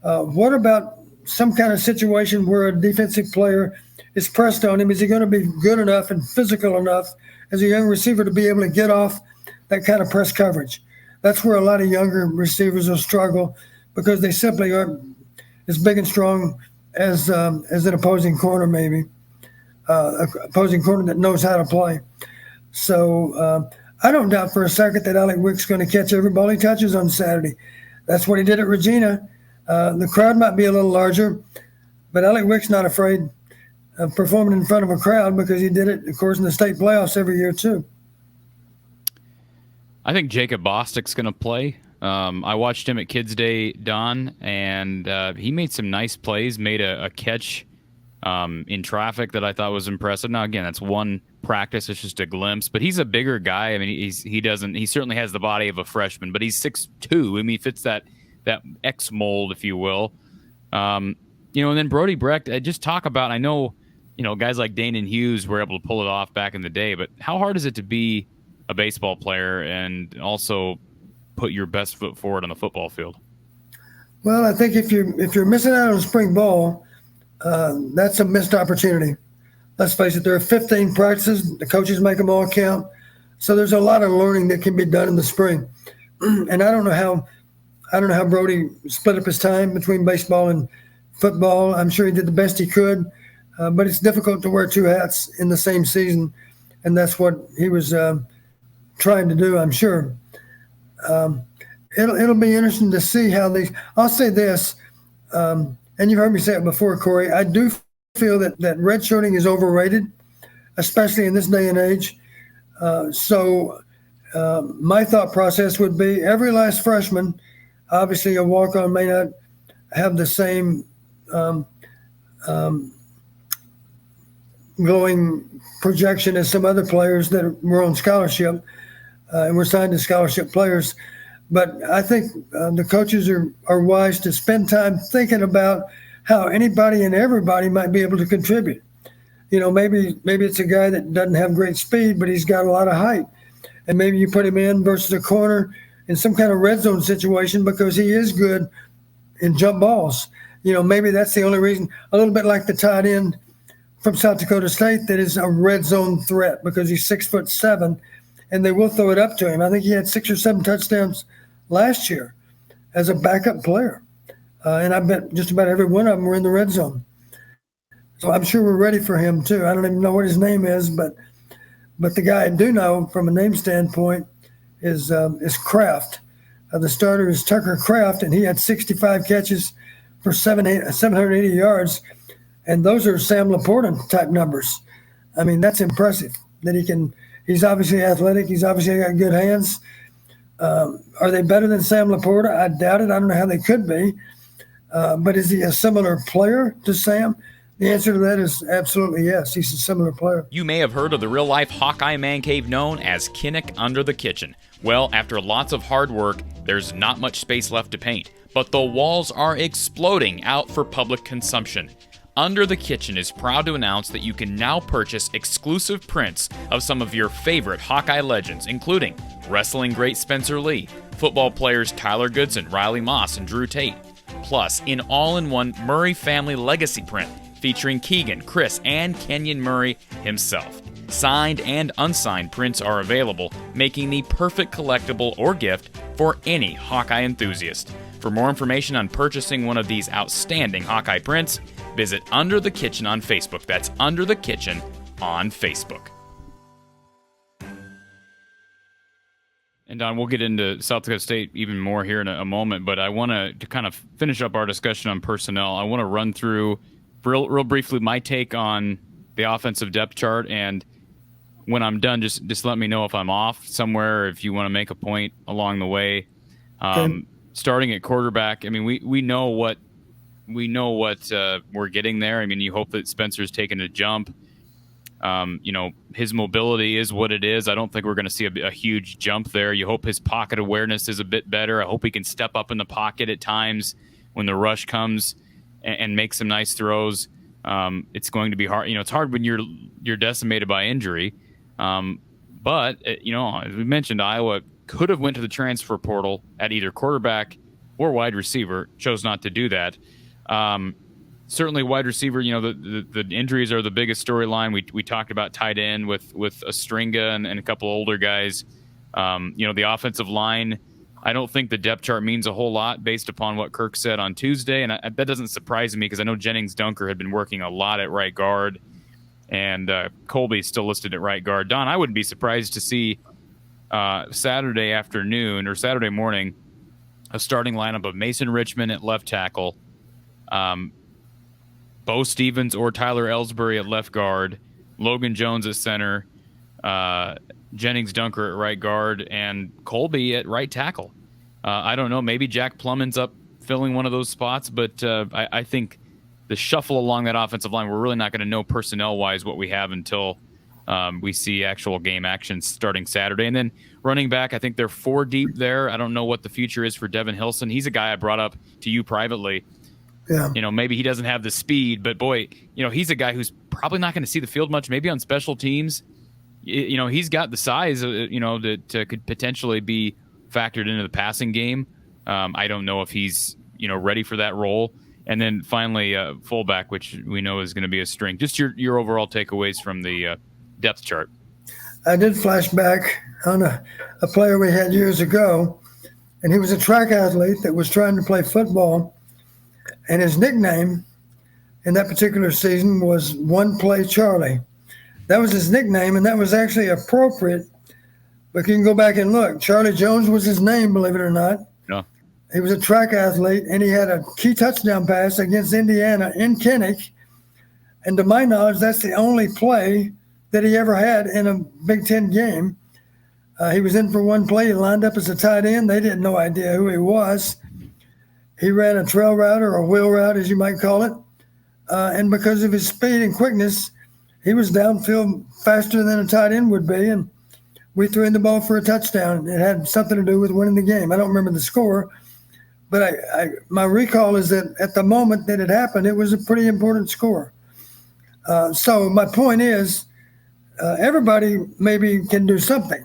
What about some kind of situation where a defensive player is pressed on him? Is he going to be good enough and physical enough as a young receiver to be able to get off that kind of press coverage? That's where a lot of younger receivers will struggle, because they simply aren't as big and strong as an opposing corner, maybe. Opposing corner that knows how to play. So I don't doubt for a second that Alec Wick's going to catch every ball he touches on Saturday. That's what he did at Regina. The crowd might be a little larger, but Alec Wick's not afraid of performing in front of a crowd, because he did it, of course, in the state playoffs every year too. I think Jacob Bostic's going to play. I watched him at Kids Day, Don, and he made some nice plays, made a catch in traffic that I thought was impressive. Now, again, that's one practice. It's just a glimpse, but he's a bigger guy. I mean, he certainly has the body of a freshman, but he's 6'2". I mean, he fits that X mold, if you will. And then Brody Brecht, just talk about, I know, guys like Danon Hughes were able to pull it off back in the day, but how hard is it to be a baseball player and also put your best foot forward on the football field? Well, I think if you're missing out on spring ball, that's a missed opportunity. Let's face it, there are 15 practices. The coaches make them all count. So there's a lot of learning that can be done in the spring. And I don't know how Brody split up his time between baseball and football. I'm sure he did the best he could, but it's difficult to wear two hats in the same season, and that's what he was trying to do, I'm sure. it'll be interesting to see how these. I'll say this, and you've heard me say it before, Corey. I do feel that redshirting is overrated, especially in this day and age. So my thought process would be every last freshman. Obviously, a walk-on may not have the same glowing projection as some other players that were on scholarship and were signed as scholarship players. But I think the coaches are wise to spend time thinking about how anybody and everybody might be able to contribute. You know, maybe it's a guy that doesn't have great speed, but he's got a lot of height. And maybe you put him in versus a corner in some kind of red zone situation because he is good in jump balls. You know, maybe that's the only reason, a little bit like the tight end from South Dakota State that is a red zone threat because he's 6'7", and they will throw it up to him. I think he had 6 or 7 touchdowns last year as a backup player. And I bet just about every one of them were in the red zone. So I'm sure we're ready for him too. I don't even know what his name is, but the guy I do know from a name standpoint is Kraft. The starter is Tucker Kraft, and he had 65 catches for 780 yards. And those are Sam Laporta type numbers. I mean, that's impressive that he's obviously athletic. He's obviously got good hands. Are they better than Sam Laporta? I doubt it. I don't know how they could be. But is he a similar player to Sam? The answer to that is absolutely yes. He's a similar player. You may have heard of the real-life Hawkeye man cave known as Kinnick Under the Kitchen. Well, after lots of hard work, there's not much space left to paint, but the walls are exploding out for public consumption. Under the Kitchen is proud to announce that you can now purchase exclusive prints of some of your favorite Hawkeye legends, including wrestling great Spencer Lee, football players Tyler Goodson, Riley Moss, and Drew Tate, plus an all-in-one Murray family legacy print featuring Keegan, Chris, and Kenyon Murray himself. Signed and unsigned prints are available, making the perfect collectible or gift for any Hawkeye enthusiast. For more information on purchasing one of these outstanding Hawkeye prints, visit Under the Kitchen on Facebook. That's Under the Kitchen on Facebook. And Don, we'll get into South Dakota State even more here in a moment, but I want to kind of finish up our discussion on personnel. I want to run through real briefly my take on the offensive depth chart, and when I'm done, just let me know if I'm off somewhere, if you want to make a point along the way. Starting at quarterback, I mean, we know what we're getting there. I mean, you hope that Spencer's taking a jump. You know, his mobility is what it is. I don't think we're going to see a huge jump there. You hope his pocket awareness is a bit better. I hope he can step up in the pocket at times when the rush comes and make some nice throws. It's going to be hard. You know, it's hard when you're decimated by injury. But you know, as we mentioned, Iowa could have went to the transfer portal at either quarterback or wide receiver. Chose not to do that. Certainly wide receiver, you know, the injuries are the biggest storyline. We talked about tight end with Ostringa and a couple older guys. You know, the offensive line, I don't think the depth chart means a whole lot based upon what Kirk said on Tuesday. And that doesn't surprise me because I know Jennings Dunker had been working a lot at right guard, and Colby's still listed at right guard. Don, I wouldn't be surprised to see Saturday afternoon or Saturday morning a starting lineup of Mason Richmond at left tackle, Bo Stevens or Tyler Ellsbury at left guard, Logan Jones at center, Jennings Dunker at right guard, and Colby at right tackle. I don't know. Maybe Jack Plum ends up filling one of those spots, but I think the shuffle along that offensive line, we're really not going to know personnel-wise what we have until we see actual game action starting Saturday. And then running back, I think they're 4 deep there. I don't know what the future is for Devin Hilson. He's a guy I brought up to you privately. Yeah. You know, maybe he doesn't have the speed, but boy, you know, he's a guy who's probably not going to see the field much, maybe on special teams. You know, he's got the size, you know, that could potentially be factored into the passing game. I don't know if he's, you know, ready for that role. And then finally, fullback, which we know is going to be a strength. Just your overall takeaways from the depth chart. I did flash back on a player we had years ago, and he was a track athlete that was trying to play football. And his nickname in that particular season was One Play Charlie. That was his nickname, and that was actually appropriate. But you can go back and look. Charlie Jones was his name, believe it or not. No, He was a track athlete, and he had a key touchdown pass against Indiana in Ankeny. And to my knowledge, that's the only play that he ever had in a Big Ten game. He was in for one play. He lined up as a tight end. They didn't no idea who he was. He ran a trail route or a wheel route, as you might call it. And because of his speed and quickness, he was downfield faster than a tight end would be. And we threw in the ball for a touchdown. It had something to do with winning the game. I don't remember the score, but my recall is that at the moment that it happened, it was a pretty important score. So my point is, everybody maybe can do something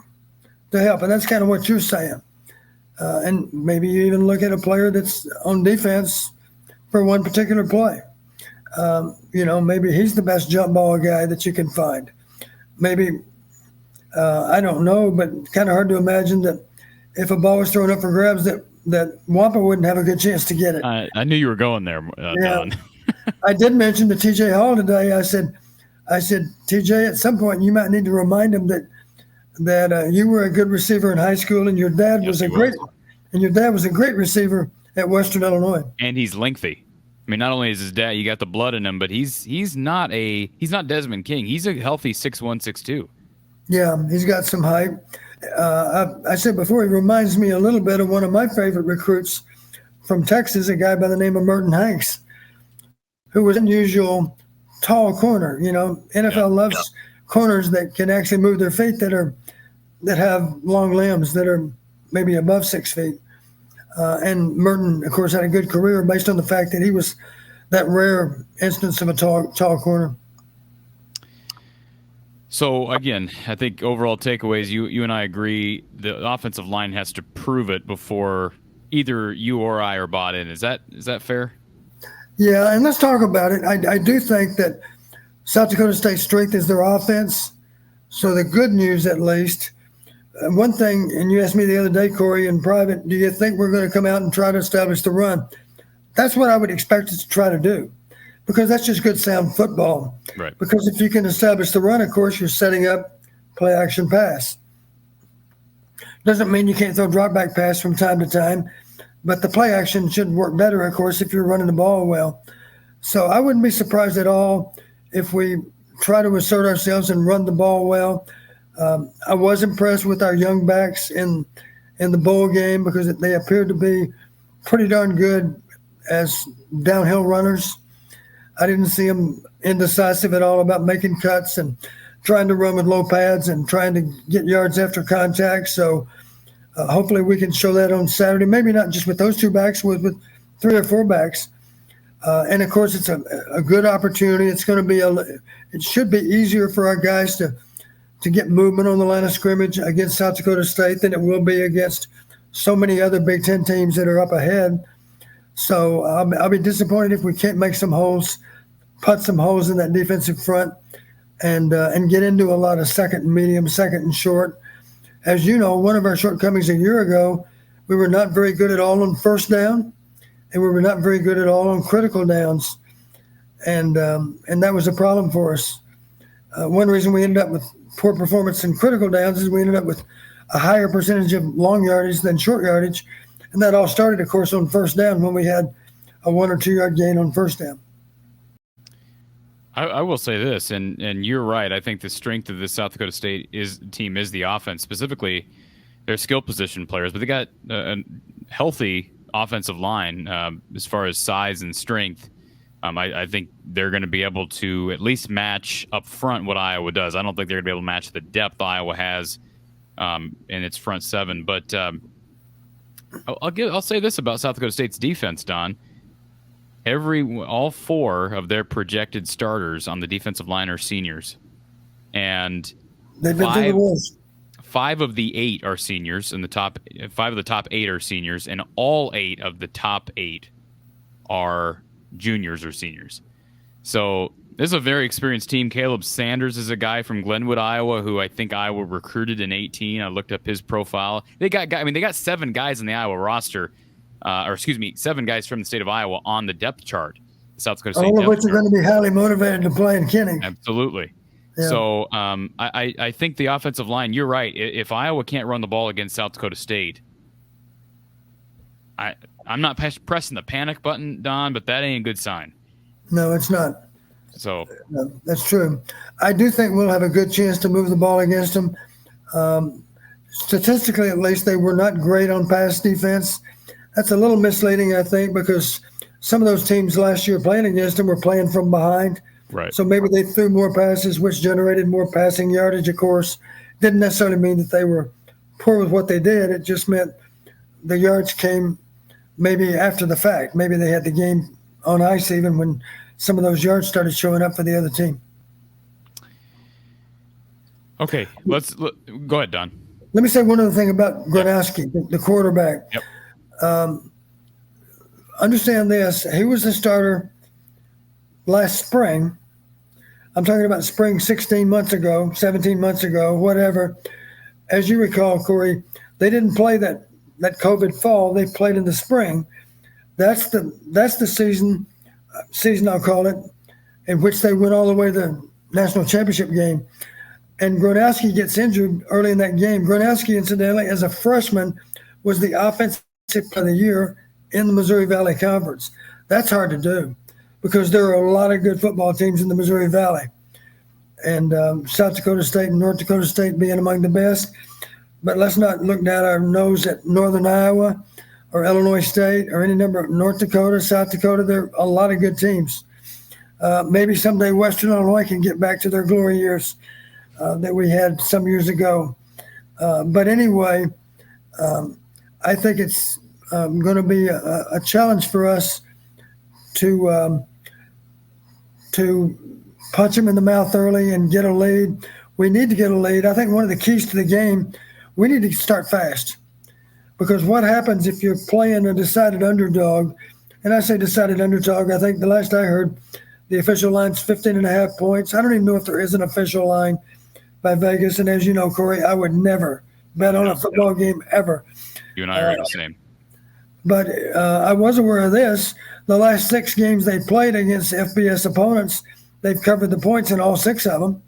to help, and that's kind of what you're saying. And maybe you even look at a player that's on defense for one particular play. Maybe he's the best jump ball guy that you can find. Maybe, I don't know, but kind of hard to imagine that if a ball was thrown up for grabs that Wampa wouldn't have a good chance to get it. I knew you were going there, Don. I did mention to TJ Hall today. I said, TJ, at some point you might need to remind him that you were a good receiver in high school, and your dad was a great receiver at Western Illinois. And he's lengthy. I mean, not only is his dad, you got the blood in him, but he's not Desmond King. He's a healthy 6'1", 6'2". Yeah, he's got some height. I said before, he reminds me a little bit of one of my favorite recruits from Texas, a guy by the name of Merton Hanks, who was an unusual tall corner. NFL loves corners that can actually move their feet, that have long limbs, that are maybe above 6 feet. And Merton, of course, had a good career based on the fact that he was that rare instance of a tall corner. So, again, I think overall takeaways, you and I agree the offensive line has to prove it before either you or I are bought in. Is that fair? Yeah, and let's talk about it. I do think that South Dakota State's strength is their offense. So the good news, at least, one thing, and you asked me the other day, Corey, in private, do you think we're going to come out and try to establish the run? That's what I would expect us to try to do, because that's just good sound football. Right. Because if you can establish the run, of course, you're setting up play action pass. Doesn't mean you can't throw drop back pass from time to time, but the play action should work better, of course, if you're running the ball well. So I wouldn't be surprised at all if we try to assert ourselves and run the ball well. I was impressed with our young backs in the bowl game, because they appeared to be pretty darn good as downhill runners. I didn't see them indecisive at all about making cuts and trying to run with low pads and trying to get yards after contact. So hopefully we can show that on Saturday. Maybe not just with those two backs, with 3 or 4 backs. And of course, it's a good opportunity. It's going to be it should be easier for our guys to get movement on the line of scrimmage against South Dakota State than it will be against so many other Big Ten teams that are up ahead. So I'll be disappointed if we can't make some holes, put some holes in that defensive front, and get into a lot of second and medium, second and short. As you know, one of our shortcomings a year ago, we were not very good at all on first down, and we were not very good at all on critical downs, and that was a problem for us. One reason we ended up with poor performance in critical downs is we ended up with a higher percentage of long yardage than short yardage, and that all started, of course, on first down when we had a 1 or 2 yard gain on first down. I will say this, and you're right. I think the strength of the South Dakota State team is the offense, specifically their skill position players, but they got a healthy offensive line as far as size and strength. I think they're going to be able to at least match up front what Iowa does. I don't think they're going to be able to match the depth Iowa has in its front seven. But I'll say this about South Dakota State's defense, Don. All 4 of their projected starters on the defensive line are seniors, and they've been through the wars. 5 of the 8 are seniors, and 5 of the top 8 are seniors, and all 8 of the top 8 are juniors or seniors. So this is a very experienced team. Caleb Sanders is a guy from Glenwood, Iowa, who I think Iowa recruited in 2018. I looked up his profile. They got 7 guys in the Iowa roster, 7 guys from the state of Iowa on the depth chart. South Dakota State, all of which are going to be highly motivated to play in Ankeny. Absolutely. Yeah. So I think the offensive line, you're right. If Iowa can't run the ball against South Dakota State, I'm not pressing the panic button, Don, but that ain't a good sign. No, it's not. So No, that's true. I do think we'll have a good chance to move the ball against them. Statistically, at least, they were not great on pass defense. That's a little misleading, I think, because some of those teams last year playing against them were playing from behind. right. So maybe they threw more passes, which generated more passing yardage, of course. Didn't necessarily mean that they were poor with what they did. It just meant the yards came maybe after the fact. Maybe they had the game on ice even when some of those yards started showing up for the other team. Okay, go ahead, Don. Let me say one other thing about Gronowski, the quarterback. Yep. Understand this. He was the starter last spring. I'm talking about spring 16 months ago, 17 months ago, whatever. As you recall, Corey, they didn't play that COVID fall. They played in the spring. That's the season I'll call it, in which they went all the way to the national championship game. And Gronowski gets injured early in that game. Gronowski, incidentally, as a freshman, was the offensive player of the year in the Missouri Valley Conference. That's hard to do because there are a lot of good football teams in the Missouri Valley. And South Dakota State and North Dakota State being among the best. But let's not look down our nose at Northern Iowa or Illinois State or any number of North Dakota, South Dakota. There are a lot of good teams. Maybe someday Western Illinois can get back to their glory years that we had some years ago. But anyway, I think it's going to be a challenge for us to punch them in the mouth early and get a lead. We need to get a lead. I think one of the keys to the game, we need to start fast. Because what happens if you're playing a decided underdog, and I say decided underdog, I think the last I heard, the official line's 15.5 points. I don't even know if there is an official line by Vegas. And as you know, Corey, I would never bet on a football game ever. You and I are the same. But I was aware of this. The last 6 games they played against FBS opponents, they've covered the points in all 6 of them.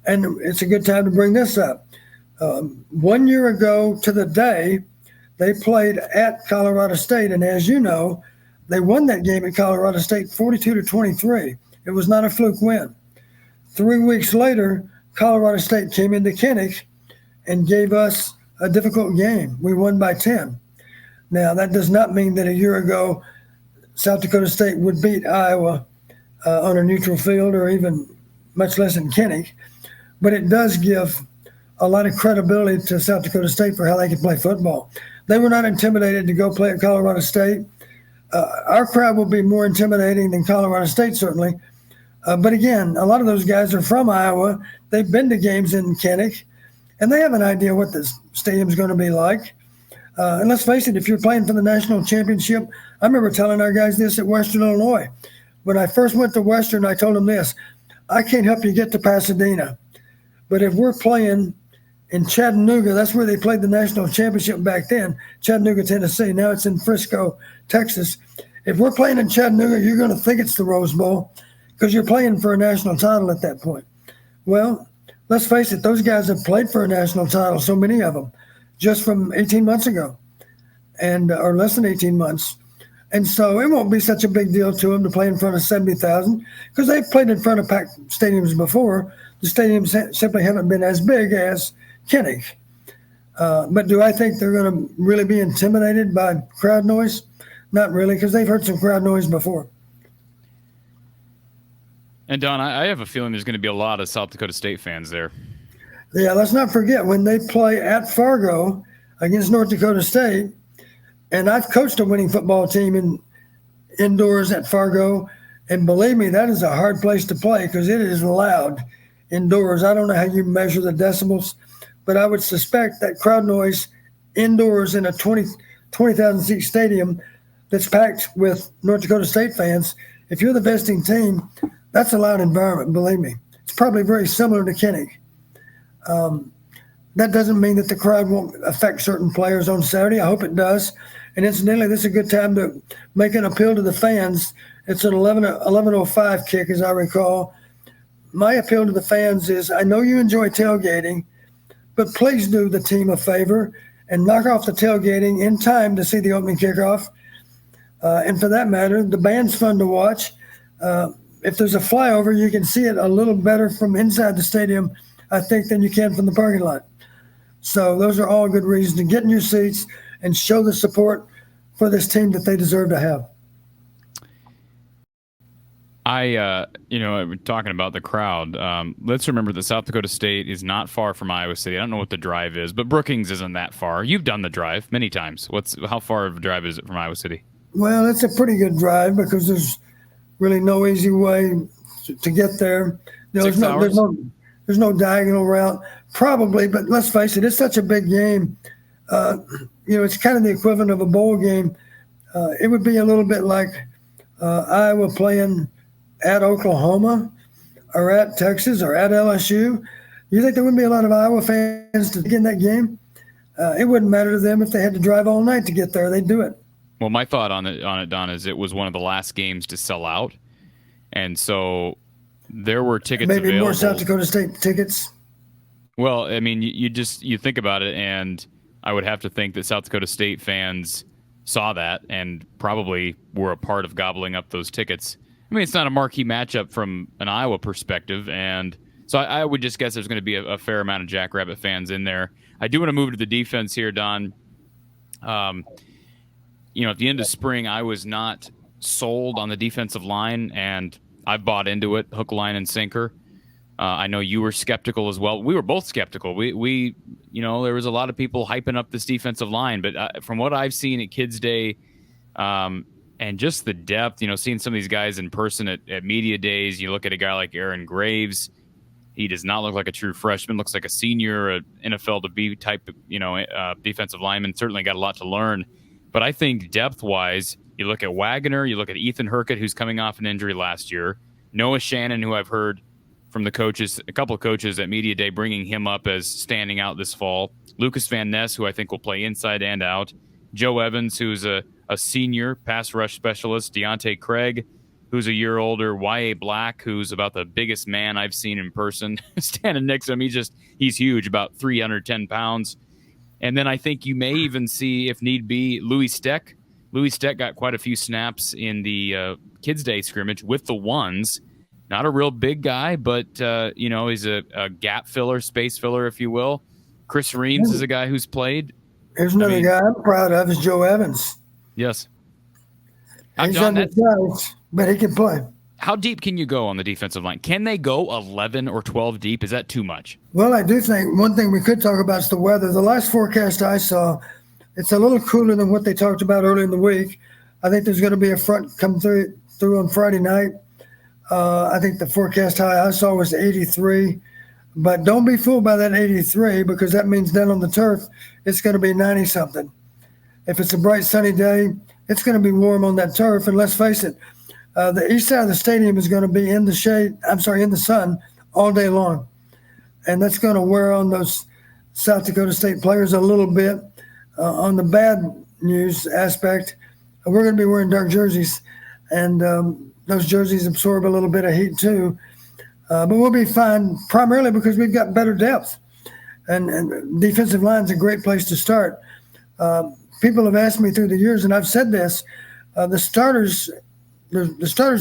And it's a good time to bring this up. 1 year ago to the day, they played at Colorado State. And as you know, they won that game at Colorado State 42-23. It was not a fluke win. 3 weeks later, Colorado State came into Ankeny and gave us a difficult game. We won by 10. Now, that does not mean that a year ago South Dakota State would beat Iowa on a neutral field or even much less in Ankeny, but it does give a lot of credibility to South Dakota State for how they can play football. They were not intimidated to go play at Colorado State. Our crowd will be more intimidating than Colorado State, certainly. But again, a lot of those guys are from Iowa. They've been to games in Ankeny, and they have an idea what this stadium's going to be like. And let's face it, if you're playing for the national championship, I remember telling our guys this at Western Illinois. When I first went to Western, I told them this: I can't help you get to Pasadena, but if we're playing in Chattanooga, that's where they played the national championship back then, Chattanooga, Tennessee. Now it's in Frisco, Texas. If we're playing in Chattanooga, you're going to think it's the Rose Bowl because you're playing for a national title at that point. Well, let's face it, those guys have played for a national title, so many of them, just from 18 months ago, and or less than 18 months. And so it won't be such a big deal to them to play in front of 70,000 because they've played in front of packed stadiums before. The stadiums simply haven't been as big as Ankeny. But do I think they're going to really be intimidated by crowd noise? Not really, because they've heard some crowd noise before. And Don, I have a feeling there's going to be a lot of South Dakota State fans there. Yeah, let's not forget when they play at Fargo against North Dakota State, and I've coached a winning football team indoors at Fargo, and believe me, that is a hard place to play because it is loud indoors. I don't know how you measure the decibels, but I would suspect that crowd noise indoors in a 20,000 seat stadium that's packed with North Dakota State fans, if you're the visiting team, that's a loud environment, believe me. It's probably very similar to Ankeny. That doesn't mean that the crowd won't affect certain players on Saturday. I hope it does. And incidentally, this is a good time to make an appeal to the fans. It's an 11:05 kick, as I recall. My appeal to the fans is, I know you enjoy tailgating, but please do the team a favor and knock off the tailgating in time to see the opening kickoff. And for that matter, the band's fun to watch. If there's a flyover, you can see it a little better from inside the stadium, I think, than you can from the parking lot. So those are all good reasons to get in your seats and show the support for this team that they deserve to have. Talking about the crowd, let's remember that South Dakota State is not far from Iowa City. I don't know what the drive is, but Brookings isn't that far. You've done the drive many times. How far of a drive is it from Iowa City? Well, it's a pretty good drive because there's really no easy way to get there. There's no diagonal route, probably, but let's face it, it's such a big game. It's kind of the equivalent of a bowl game. It would be a little bit like Iowa playing at Oklahoma or at Texas or at LSU. You think there wouldn't be a lot of Iowa fans to get in that game? It wouldn't matter to them if they had to drive all night to get there. They'd do it. Well, my thought on it, Don, is it was one of the last games to sell out. And so there were tickets maybe available. More South Dakota State tickets. Well, I mean, you think about it, and I would have to think that South Dakota State fans saw that and probably were a part of gobbling up those tickets. I mean, it's not a marquee matchup from an Iowa perspective, and so I would just guess there's going to be a fair amount of Jackrabbit fans in there. I do want to move to the defense here, Don. At the end of spring, I was not sold on the defensive line, and I bought into it, hook, line, and sinker. I know you were skeptical as well. We were both skeptical. We there was a lot of people hyping up this defensive line, but from what I've seen at Kids Day, and just the depth, seeing some of these guys in person at media days, you look at a guy like Aaron Graves. He does not look like a true freshman. Looks like a senior, an NFL to be type, defensive lineman. Certainly got a lot to learn. But I think depth-wise, you look at Wagner, you look at Ethan Herkett, who's coming off an injury last year, Noah Shannon, who I've heard from the coaches, a couple of coaches at Media Day bringing him up as standing out this fall, Lucas Van Ness, who I think will play inside and out, Joe Evans, who's a senior pass rush specialist, Deontay Craig, who's a year older, Y.A. Black, who's about the biggest man I've seen in person, standing next to him. He's huge, about 310 pounds. And then I think you may even see, if need be, Louis Steck. Louis Steck got quite a few snaps in the Kids Day scrimmage with the ones. Not a real big guy, but, he's a gap filler, space filler, if you will. Chris Reams is a guy who's played. There's another guy I'm proud of is Joe Evans. Yes. He's undersized, but he can play. How deep can you go on the defensive line? Can they go 11 or 12 deep? Is that too much? Well, I do think one thing we could talk about is the weather. The last forecast I saw, it's a little cooler than what they talked about earlier in the week. I think there's going to be a front come through on Friday night. I think the forecast high I saw was 83. But don't be fooled by that 83 because that means down on the turf, it's going to be 90-something. If it's a bright, sunny day, it's going to be warm on that turf. And let's face it, the east side of the stadium is going to be in the sun all day long. And that's going to wear on those South Dakota State players a little bit. On the bad news aspect, we're going to be wearing dark jerseys, and those jerseys absorb a little bit of heat too. But we'll be fine primarily because we've got better depth. And defensive line's a great place to start. People have asked me through the years, and I've said this, the starters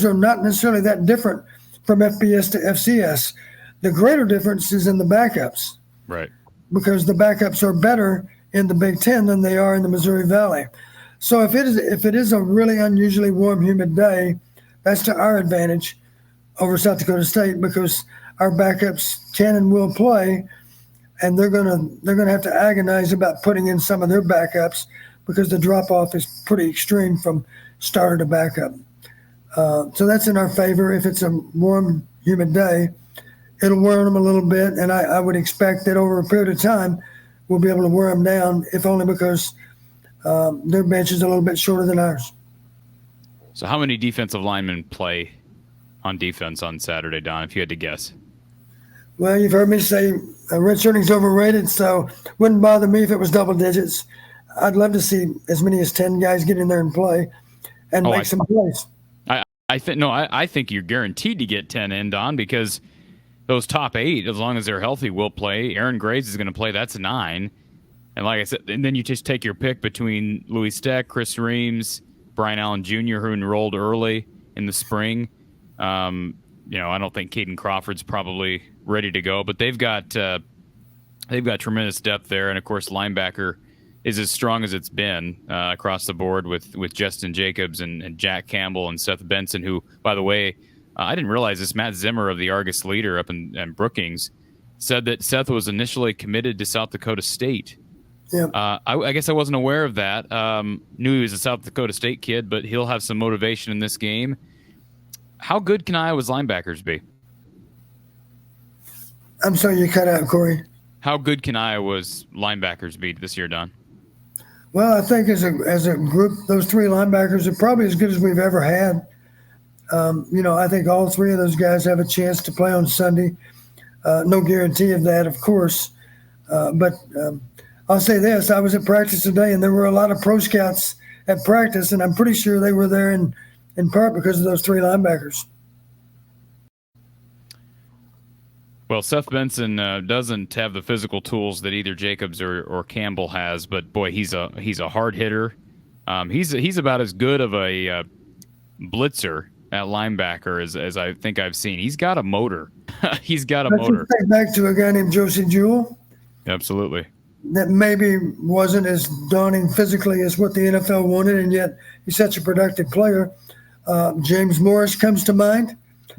are not necessarily that different from FBS to FCS. The greater difference is in the backups. Right. Because the backups are better in the Big Ten than they are in the Missouri Valley. So if it is a really unusually warm, humid day, that's to our advantage over South Dakota State because our backups can and will play, and they're gonna have to agonize about putting in some of their backups because the drop off is pretty extreme from starter to backup. So that's in our favor. If it's a warm, humid day, it'll wear them a little bit, and I would expect that over a period of time we'll be able to wear them down, if only because their bench is a little bit shorter than ours. So how many defensive linemen play on defense on Saturday, Don, if you had to guess? Well, you've heard me say redshirting's overrated, so wouldn't bother me if it was double digits. I'd love to see as many as 10 guys get in there and play and make some plays. I think you're guaranteed to get 10 in, Don, because those top 8, as long as they're healthy, will play. Aaron Graves is going to play. That's 9. And like I said, and then you just take your pick between Louis Steck, Chris Reams, Brian Allen Jr., who enrolled early in the spring. I don't think Caden Crawford's probably ready to go, but they've got tremendous depth there, and of course, linebacker is as strong as it's been across the board with Justin Jacobs and Jack Campbell and Seth Benson, who, by the way, I didn't realize this. Matt Zimmer of the Argus Leader up in Brookings said that Seth was initially committed to South Dakota State. Yeah. I guess I wasn't aware of that. Knew he was a South Dakota State kid, but he'll have some motivation in this game. How good can Iowa's linebackers be? I'm sorry, you cut out, Corey. How good can Iowa's linebackers be this year, Don? Well, I think as a group, those three linebackers are probably as good as we've ever had. I think all three of those guys have a chance to play on Sunday. No guarantee of that, of course. But I'll say this. I was at practice today, and there were a lot of pro scouts at practice, and I'm pretty sure they were there in part because of those three linebackers. Well, Seth Benson doesn't have the physical tools that either Jacobs or Campbell has, but boy, he's a hard hitter. He's about as good of a blitzer at linebacker as I think I've seen. He's got a motor. He's got a motor. Think back to a guy named Josue. Absolutely. That maybe wasn't as daunting physically as what the NFL wanted, and yet he's such a productive player. James Morris comes to mind.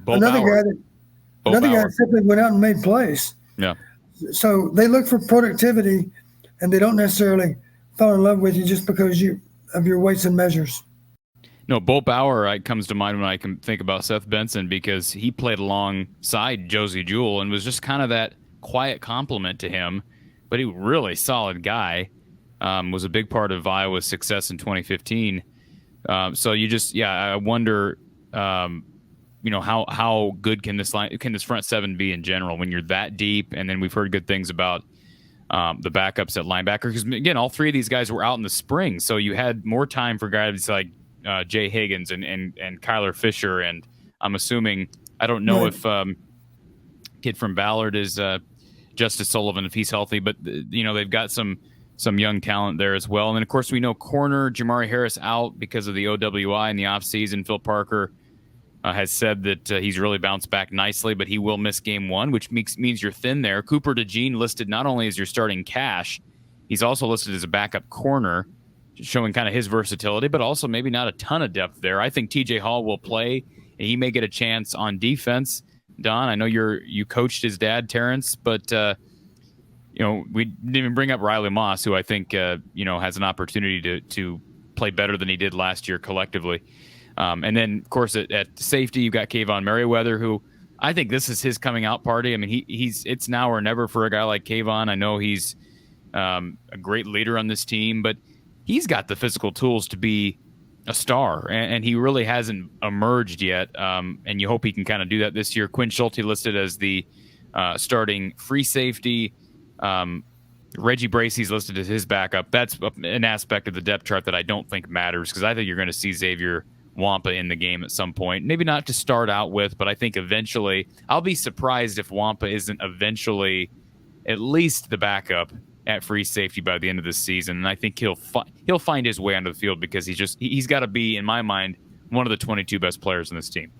Another guy simply went out and made plays. Yeah. So they look for productivity, and they don't necessarily fall in love with you just because of your weights and measures. No, Bo Bauer comes to mind when I can think about Seth Benson because he played alongside Josue Jewell and was just kind of that quiet compliment to him, but he was a really solid guy, was a big part of Iowa's success in 2015. So I wonder, how good can this front seven be in general when you're that deep? And then we've heard good things about the backups at linebacker because again, all three of these guys were out in the spring, so you had more time for guys like Jay Higgins and Kyler Fisher, and I'm assuming I don't know if kid from Ballard is Justice Sullivan if he's healthy, but they've got some young talent there as well. And then of course we know corner Jamari Harris out because of the OWI in the offseason. Phil Parker has said that he's really bounced back nicely, but he will miss game one, which means you're thin there. Cooper DeJean listed not only as your starting cash, he's also listed as a backup corner, showing kind of his versatility, but also maybe not a ton of depth there. I think TJ Hall will play, and he may get a chance on defense. Don, I know you coached his dad, Terrence, but we didn't even bring up Riley Moss, who I think has an opportunity to play better than he did last year collectively. And then, of course, at safety, you've got Kayvon Merriweather, who I think this is his coming out party. I mean, it's now or never for a guy like Kayvon. I know he's a great leader on this team, but he's got the physical tools to be a star, and he really hasn't emerged yet. And you hope he can kind of do that this year. Quinn Schulte listed as the starting free safety. Reggie Bracey's listed as his backup. That's an aspect of the depth chart that I don't think matters because I think you're going to see Xavier Wampa in the game at some point. Maybe not to start out with, but I think eventually I'll be surprised if Wampa isn't eventually at least the backup at free safety by the end of this season. And I think he'll find his way onto the field because he's got to be, in my mind, one of the 22 best players in this team.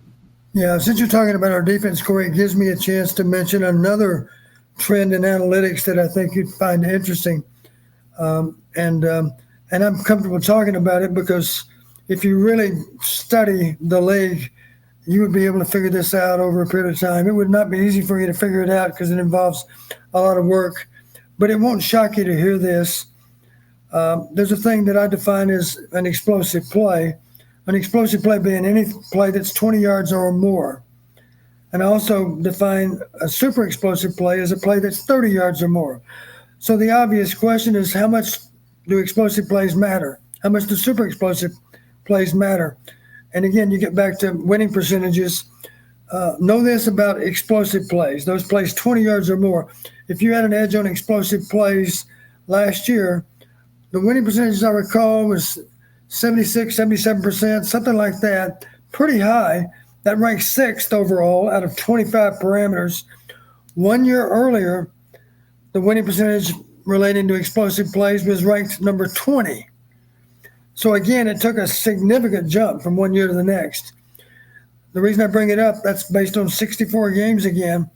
Yeah, since you're talking about our defense, Corey, it gives me a chance to mention another trend in analytics that I think you'd find interesting. And I'm comfortable talking about it because if you really study the league, you would be able to figure this out over a period of time. It would not be easy for you to figure it out because it involves a lot of work. But it won't shock you to hear this. There's a thing that I define as an explosive play. An explosive play being any play that's 20 yards or more. And I also define a super explosive play as a play that's 30 yards or more. So the obvious question is, how much do explosive plays matter? How much do super explosive plays matter? And again, you get back to winning percentages. Know this about explosive plays, those plays 20 yards or more. If you had an edge on explosive plays last year, the winning percentage, I recall, was 76, 77%, something like that, pretty high. That ranks sixth overall out of 25 parameters. 1 year earlier, the winning percentage relating to explosive plays was ranked number 20. So again, it took a significant jump from one year to the next. The reason I bring it up, that's based on 64 games again.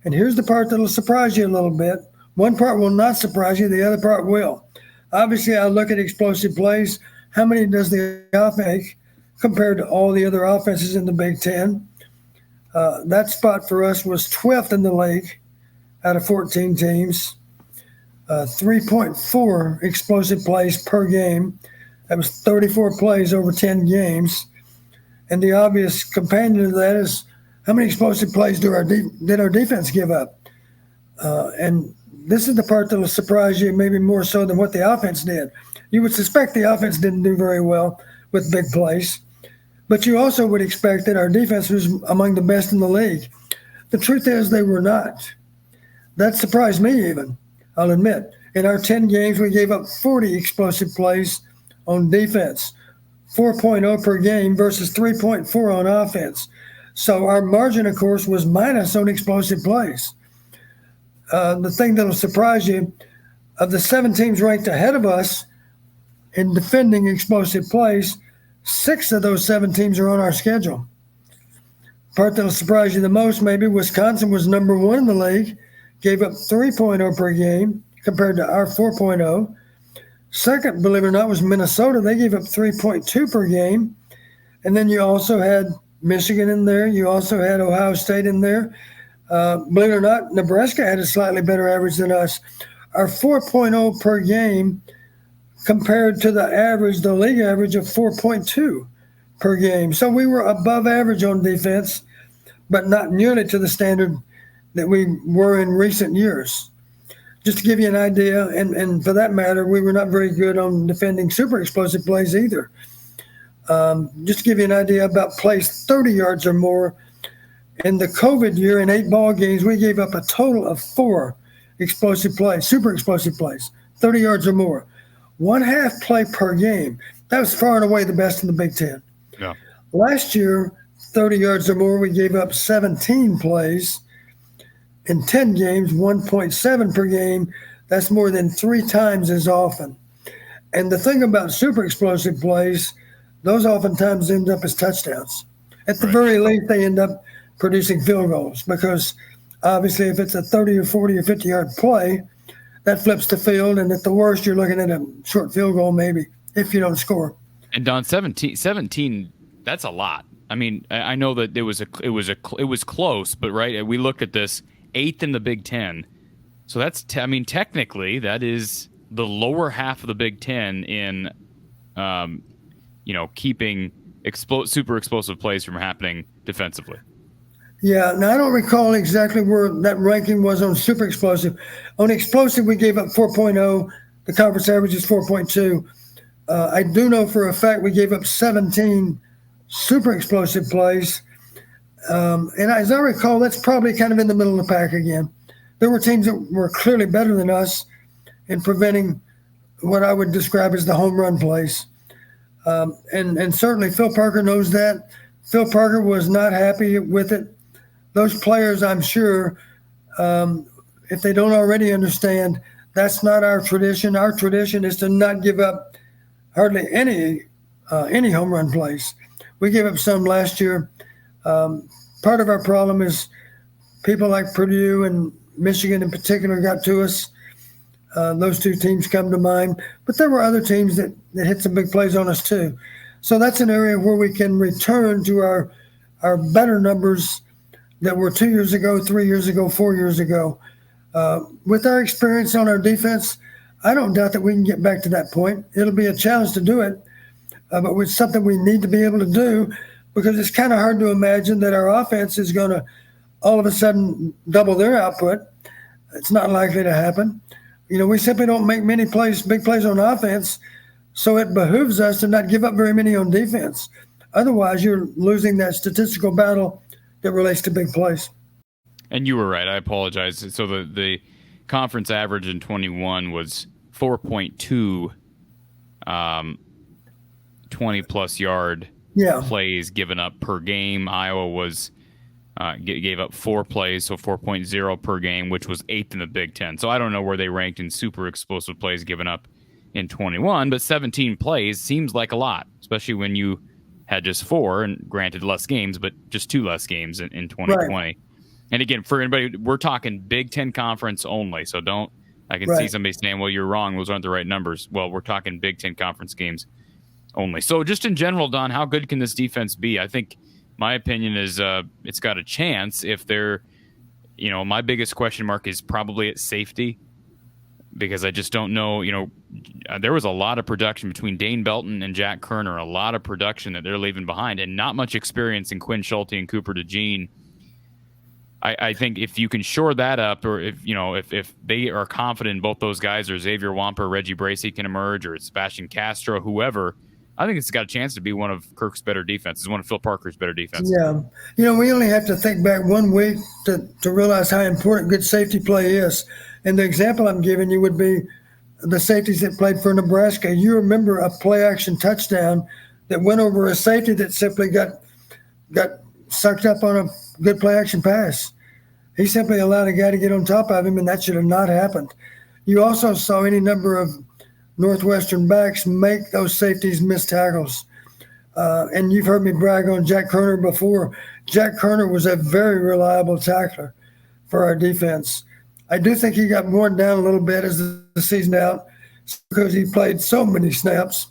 And here's the part that'll surprise you a little bit. One part will not surprise you, the other part will. Obviously, I look at explosive plays. How many does the offense make compared to all the other offenses in the Big Ten? That spot for us was 12th in the league out of 14 teams. 3.4 explosive plays per game. That was 34 plays over 10 games. And the obvious companion to that is how many explosive plays did our defense give up? And this is the part that will surprise you maybe more so than what the offense did. You would suspect the offense didn't do very well with big plays, but you also would expect that our defense was among the best in the league. The truth is they were not. That surprised me even, I'll admit. In our 10 games, we gave up 40 explosive plays on defense, 4.0 per game versus 3.4 on offense. So our margin, of course, was minus on explosive plays. The thing that will surprise you, of the 7 teams ranked ahead of us in defending explosive plays, 6 of those 7 teams are on our schedule. Part that will surprise you the most, maybe Wisconsin was number 1 in the league, gave up 3.0 per game compared to our 4.0. Second, believe it or not, was Minnesota. They gave up 3.2 per game. And then you also had Michigan in there. You also had Ohio State in there. Believe it or not, Nebraska had a slightly better average than us. Our 4.0 per game compared to the average, the league average of 4.2 per game. So we were above average on defense, but not nearly to the standard that we were in recent years. Just to give you an idea, and for that matter, we were not very good on defending super explosive plays either. Just to give you an idea about plays 30 yards or more, in the COVID year, in 8 ball games, we gave up a total of 4 explosive plays, super explosive plays, 30 yards or more. 1/2 play per game. That was far and away the best in the Big Ten. Yeah. Last year, 30 yards or more, we gave up 17 plays. In 10 games, 1.7 per game. That's more than 3 times as often. And the thing about super explosive plays, those oftentimes end up as touchdowns. At the very least, they end up producing field goals because obviously if it's a 30 or 40 or 50-yard play, that flips the field, and at the worst, you're looking at a short field goal maybe if you don't score. And Don, 17, that's a lot. I mean, I know that it was close, but right, we looked at this 8th in the Big Ten. So that's technically that is the lower half of the Big Ten in keeping super explosive plays from happening defensively. Yeah, now I don't recall exactly where that ranking was on super explosive. On explosive, we gave up 4.0. The conference average is 4.2. I do know for a fact we gave up 17 super explosive plays. And as I recall, that's probably kind of in the middle of the pack again. There were teams that were clearly better than us in preventing what I would describe as the home run plays. And certainly Phil Parker knows that. Phil Parker was not happy with it. Those players, I'm sure, if they don't already understand, that's not our tradition. Our tradition is to not give up hardly any home run plays. We gave up some last year. Part of our problem is people like Purdue and Michigan in particular got to us. Those 2 teams come to mind. But there were other teams that hit some big plays on us too. So that's an area where we can return to our better numbers that were 2 years ago, 3 years ago, 4 years ago. With our experience on our defense, I don't doubt that we can get back to that point. It'll be a challenge to do it, but it's something we need to be able to do because it's kind of hard to imagine that our offense is going to all of a sudden double their output. It's not likely to happen. We simply don't make many plays, big plays on offense, so it behooves us to not give up very many on defense. Otherwise, you're losing that statistical battle that relates to big plays. And you were right. I apologize. So the conference average in 21 was 4.2 20-plus yard plays given up per game. Iowa was gave up 4 plays, so 4.0 per game, which was 8th in the Big Ten. So I don't know where they ranked in super explosive plays given up in 21, but 17 plays seems like a lot, especially when you had just 4, and granted less games, but just 2 less games in 2020. Right. And again, for anybody, we're talking Big Ten Conference only, so don't. I can see somebody saying, well, you're wrong. Those aren't the right numbers. Well, we're talking Big Ten Conference games only. So just in general, Don, how good can this defense be? I think my opinion is it's got a chance if they're, my biggest question mark is probably at safety, because I just don't know, there was a lot of production between Dane Belton and Jack Kerner, a lot of production that they're leaving behind, and not much experience in Quinn Schulte and Cooper DeJean. I think if you can shore that up, or if they are confident in both those guys, or Xavier Wamper, Reggie Bracey can emerge, or Sebastian Castro, whoever, I think it's got a chance to be one of Kirk's better defenses, one of Phil Parker's better defenses. Yeah. We only have to think back 1 week to realize how important good safety play is. And the example I'm giving you would be the safeties that played for Nebraska. You remember a play-action touchdown that went over a safety that simply got sucked up on a good play-action pass. He simply allowed a guy to get on top of him, and that should have not happened. You also saw any number of Northwestern backs make those safeties miss tackles. And you've heard me brag on Jack Kerner before. Jack Kerner was a very reliable tackler for our defense. I do think he got worn down a little bit as the season out because he played so many snaps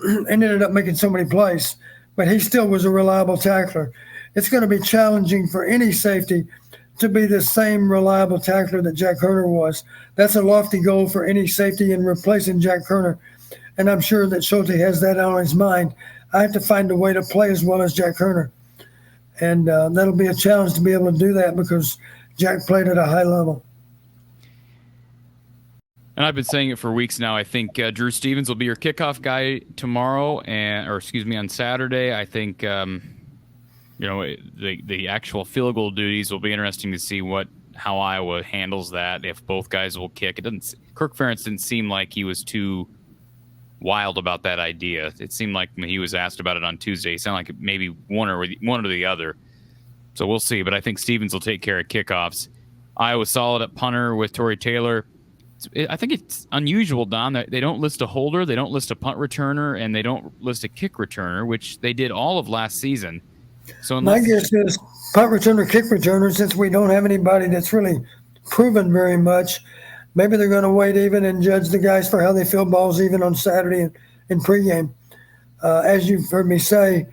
and ended up making so many plays. But he still was a reliable tackler. It's going to be challenging for any safety to be the same reliable tackler that Jack Kerner was. That's a lofty goal for any safety in replacing Jack Kerner. And I'm sure that Schulte has that on his mind. I have to find a way to play as well as Jack Kerner. And that'll be a challenge to be able to do that because Jack played at a high level. And I've been saying it for weeks now. I think Drew Stevens will be your kickoff guy tomorrow, on Saturday. I think the actual field goal duties will be interesting to see how Iowa handles that. If both guys will kick, Kirk Ferentz didn't seem like he was too wild about that idea. It seemed like when he was asked about it on Tuesday, it sounded like maybe one or the other. So we'll see. But I think Stevens will take care of kickoffs. Iowa solid at punter with Tory Taylor. I think it's unusual, Don, that they don't list a holder, they don't list a punt returner, and they don't list a kick returner, which they did all of last season. So my guess is punt returner, kick returner, since we don't have anybody that's really proven very much, maybe they're going to wait even and judge the guys for how they field balls even on Saturday in pregame. As you've heard me say,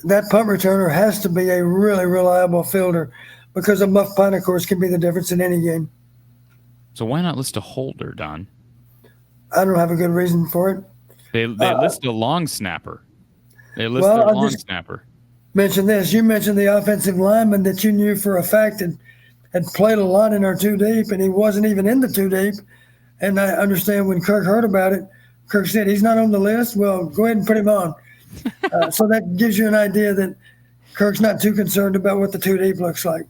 that punt returner has to be a really reliable fielder because a muff punt, of course, can be the difference in any game. So why not list a holder, Don? I don't have a good reason for it. They list a long snapper. They list their long snapper. Mention this. You mentioned the offensive lineman that you knew for a fact had played a lot in our 2-deep, and he wasn't even in the 2-deep. And I understand when Kirk heard about it, Kirk said, he's not on the list. Well, go ahead and put him on. So that gives you an idea that Kirk's not too concerned about what the 2-deep looks like.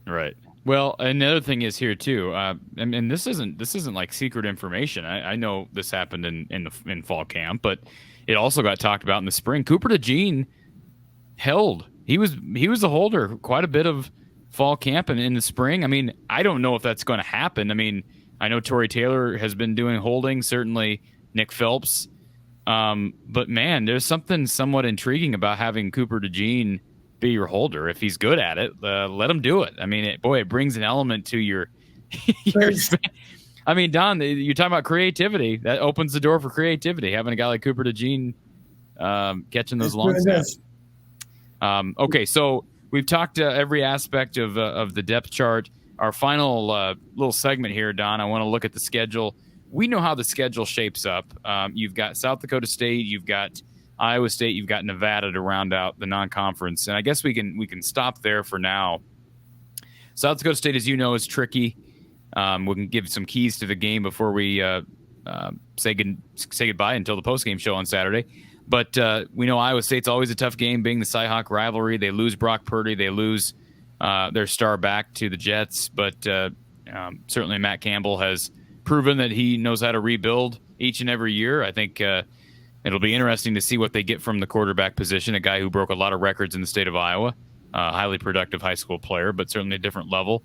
Right. Well, another thing is here too, and this isn't like secret information. I know this happened in fall camp, but it also got talked about in the spring. Cooper DeJean held. He was a holder quite a bit of fall camp and in the spring. I mean, I don't know if that's going to happen. I mean, I know Tory Taylor has been doing holding, certainly Nick Phelps, but man, there's something somewhat intriguing about having Cooper DeJean be your holder. If he's good at it, let him do it. I mean, it brings an element to your I mean, Don, you're talking about creativity. That opens the door for creativity, having a guy like Cooper DeJean catching those long snaps. Okay, so we've talked every aspect of the depth chart. Our final little segment here, Don, I want to look at the schedule. We know how the schedule shapes up. You've got South Dakota State, you've got Iowa State, you've got Nevada to round out the non-conference, and I guess we can stop there for now. South Dakota State, as you know, is tricky. We can give some keys to the game before we say goodbye until the post-game show on Saturday. But we know Iowa State's always a tough game, being the Cy-Hawk rivalry. They lose Brock Purdy. They lose their star back to the Jets. But certainly Matt Campbell has proven that he knows how to rebuild each and every year. I think it'll be interesting to see what they get from the quarterback position, a guy who broke a lot of records in the state of Iowa, highly productive high school player, but certainly a different level.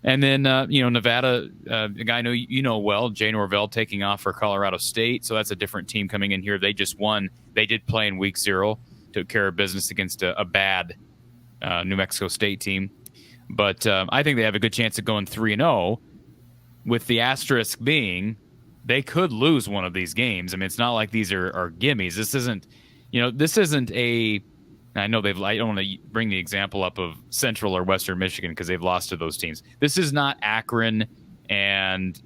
And then, Nevada, a guy I know you know well, Jay Norvell taking off for Colorado State. So that's a different team coming in here. They just won. They did play in week 0, took care of business against a bad New Mexico State team. But I think they have a good chance of going 3-0, with the asterisk being they could lose one of these games. I mean, it's not like these are gimmies. This isn't a. I know I don't want to bring the example up of Central or Western Michigan because they've lost to those teams. This is not Akron and,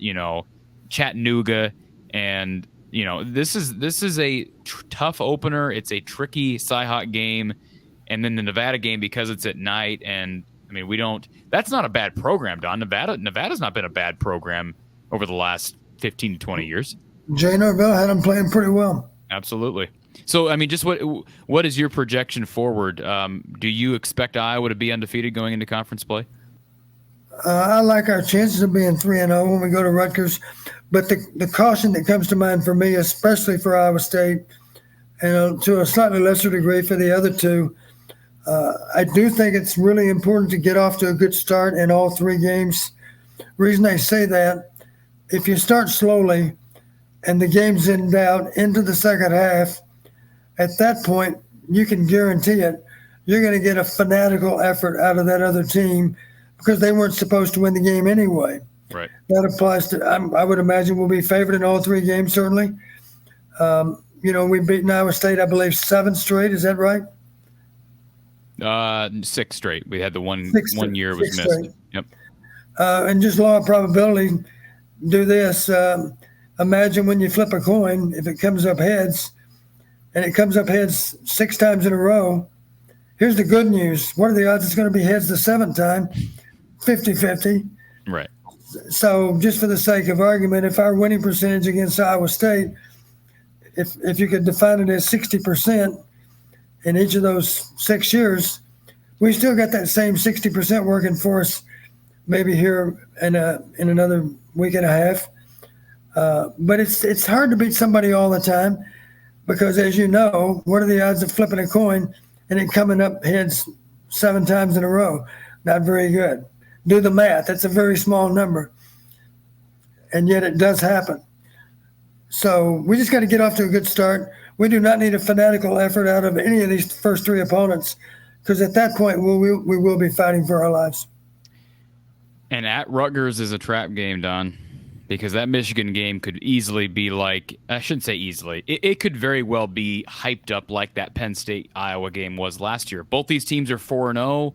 Chattanooga. And, this is a tough opener. It's a tricky Cy-Hawk game. And then the Nevada game, because it's at night. And, I mean, that's not a bad program, Don. Nevada's not been a bad program over the last 15 to 20 years. Jay Norvell had them playing pretty well. Absolutely. So, I mean, just what is your projection forward? Do you expect Iowa to be undefeated going into conference play? I like our chances of being 3-0 when we go to Rutgers. But the caution that comes to mind for me, especially for Iowa State, and to a slightly lesser degree for the other two, I do think it's really important to get off to a good start in all 3 games. Reason I say that, if you start slowly and the game's in doubt into the second half, at that point, you can guarantee it. You're going to get a fanatical effort out of that other team because they weren't supposed to win the game anyway. Right. That applies to, I would imagine we'll be favored in all 3 games, certainly. We've beaten Iowa State, I believe, 7 straight. Is that right? 6 straight. We had the one year was missed. Straight. Yep. And just law of probability, do this. Imagine when you flip a coin, if it comes up heads, and it comes up heads 6 times in a row. Here's the good news. What are the odds it's going to be heads the 7th time? 50-50. Right. So just for the sake of argument, if our winning percentage against Iowa State, if you could define it as 60% in each of those 6 years, we still got that same 60% working for us maybe here in another week and a half. But it's hard to beat somebody all the time. Because as you know, what are the odds of flipping a coin and it coming up heads 7 times in a row? Not very good. Do the math. That's a very small number. And yet it does happen. So we just got to get off to a good start. We do not need a fanatical effort out of any of these first 3 opponents because at that point we will be fighting for our lives. And at Rutgers is a trap game, Don. Because that Michigan game could easily be like, I shouldn't say easily, it could very well be hyped up like that Penn State-Iowa game was last year. Both these teams are 4-0.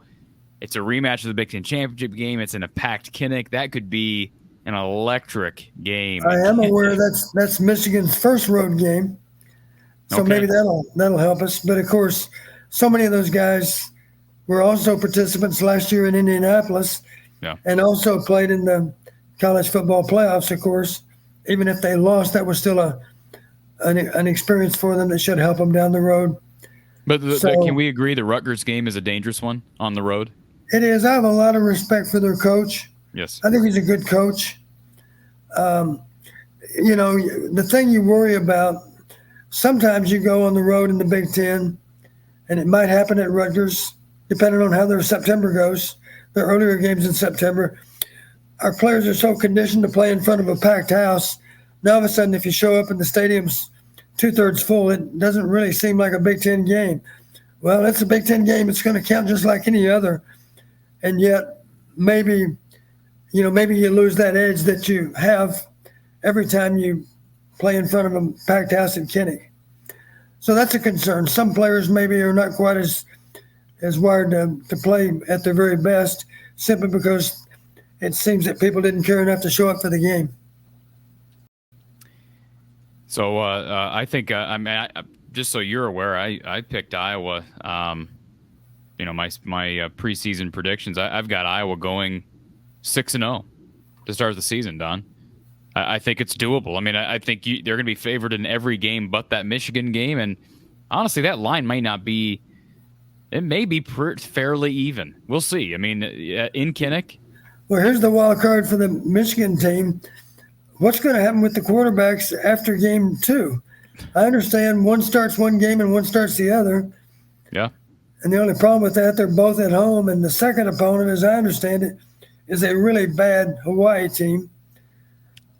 It's a rematch of the Big Ten Championship game. It's in a packed Kinnick. That could be an electric game. I am aware that's Michigan's first road game. So Okay. maybe that'll help us. But, of course, so many of those guys were also participants last year in Indianapolis and also played in the college football playoffs, of course. Even if they lost, that was still an experience for them that should help them down the road. But can we agree the Rutgers game is a dangerous one on the road? It is. I have a lot of respect for their coach. Yes. I think he's a good coach. The thing you worry about, sometimes you go on the road in the Big Ten, and it might happen at Rutgers, depending on how their September goes, their earlier games in September. Our players are so conditioned to play in front of a packed house. Now, all of a sudden, if you show up and the stadium's 2/3 full, it doesn't really seem like a Big Ten game. Well, it's a Big Ten game. It's going to count just like any other. And yet, maybe you lose that edge that you have every time you play in front of a packed house in Kinnick. So that's a concern. Some players maybe are not quite as wired to play at their very best simply because it seems that people didn't care enough to show up for the game. So I think, just so you're aware, I picked Iowa. My preseason predictions, I've got Iowa going 6-0 to start the season, Don. I think it's doable. I mean, I think they're going to be favored in every game but that Michigan game. And honestly, that line might not be – it may be fairly even. We'll see. I mean, in Kinnick – well, here's the wild card for the Michigan team. What's going to happen with the quarterbacks after game 2? I understand one starts one game and one starts the other. Yeah. And the only problem with that, they're both at home. And the second opponent, as I understand it, is a really bad Hawaii team.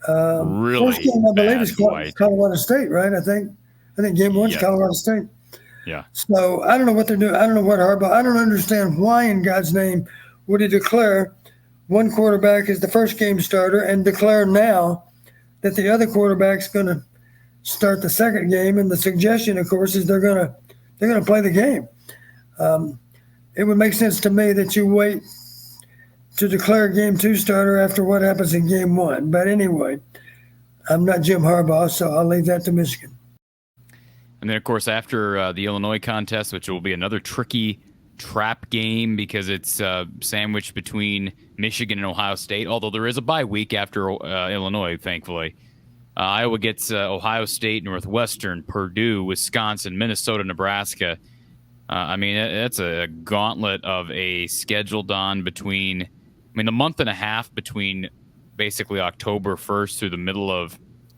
Really first game, I believe, bad is Hawaii team. Colorado State, right? I think game one's Yes. Colorado State. Yeah. So I don't know what they're doing. I don't know what Harbaugh. I don't understand why in God's name would he declare one quarterback as the first game starter and declare now that the other quarterback's going to start the second game. And the suggestion, of course, is they're going to play the game. It would make sense to me that you wait to declare game two starter after what happens in game one. But anyway, I'm not Jim Harbaugh, so I'll leave that to Michigan. And then, of course, after the Illinois contest, which will be another tricky trap game because it's sandwiched between Michigan and Ohio State, although there is a bye week after Illinois, thankfully. Iowa gets Ohio State, Northwestern, Purdue, Wisconsin, Minnesota, Nebraska. I mean, that's a gauntlet of a schedule, Don, between, the month and a half between basically October 1st through the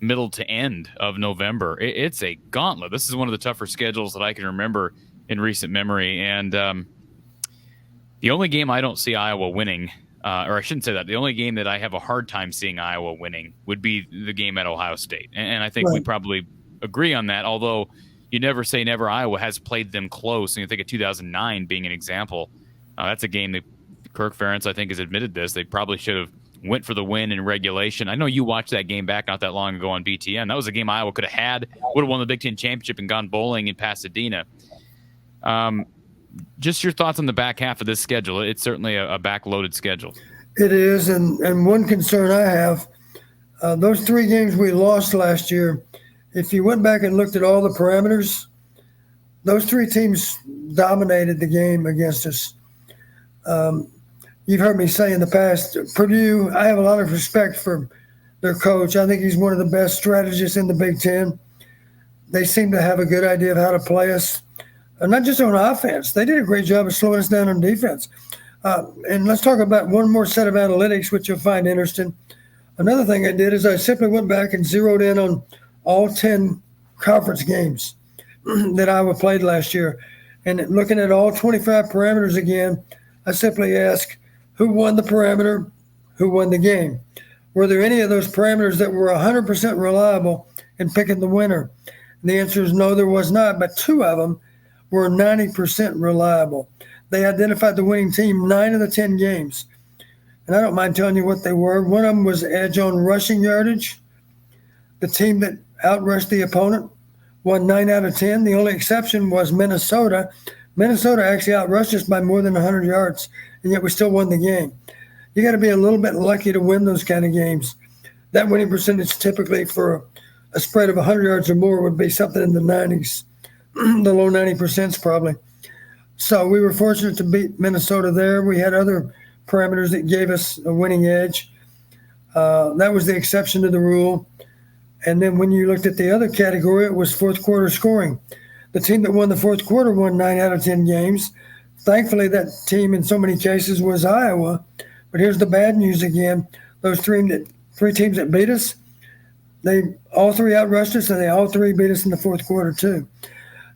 middle to end of November. It's a gauntlet. This is one of the tougher schedules that I can remember in recent memory. And the only game I don't see Iowa winning, or I shouldn't say that, the only game that I have a hard time seeing Iowa winning would be the game at Ohio State. And I think we probably agree on that, although you never say never. Iowa has played them close. And you think of 2009 being an example. That's a game that Kirk Ferentz, I think, has admitted this. They probably should have went for the win in regulation. I know you watched that game back not that long ago on BTN. That was a game Iowa could have had, would have won the Big Ten championship and gone bowling in Pasadena. Just your thoughts on the back half of this schedule. It's certainly a back-loaded schedule. It is, and one concern I have, those three games we lost last year, if you went back and looked at all the parameters, those three teams dominated the game against us. You've heard me say in the past, Purdue, I have a lot of respect for their coach. I think he's one of the best strategists in the Big Ten. They seem to have a good idea of how to play us, and not just on offense. They did a great job of slowing us down on defense. And let's talk about one more set of analytics, which you'll find interesting. Another thing I did is I simply went back and zeroed in on all 10 conference games that Iowa played last year. And looking at all 25 parameters again, I simply asked, who won the parameter, who won the game? Were there any of those parameters that were 100% reliable in picking the winner? And the answer is no, there was not, but two of them were 90% reliable. They identified the winning team 9 of the 10 games. And I don't mind telling you what they were. One of them was edge on rushing yardage. The team that outrushed the opponent won 9 out of 10. The only exception was Minnesota. Minnesota actually outrushed us by more than 100 yards, and yet we still won the game. You got to be a little bit lucky to win those kind of games. That winning percentage typically for a spread of 100 yards or more would be something in the 90s, the low 90% probably. So we were fortunate to beat Minnesota there. We had other parameters that gave us a winning edge. That was the exception to the rule. And then when you looked at the other category, it was fourth quarter scoring. The team that won the fourth quarter won 9 out of 10 games. Thankfully, that team in so many cases was Iowa. But here's the bad news again. Those three teams that beat us, they all three outrushed us, and they all three beat us in the fourth quarter too.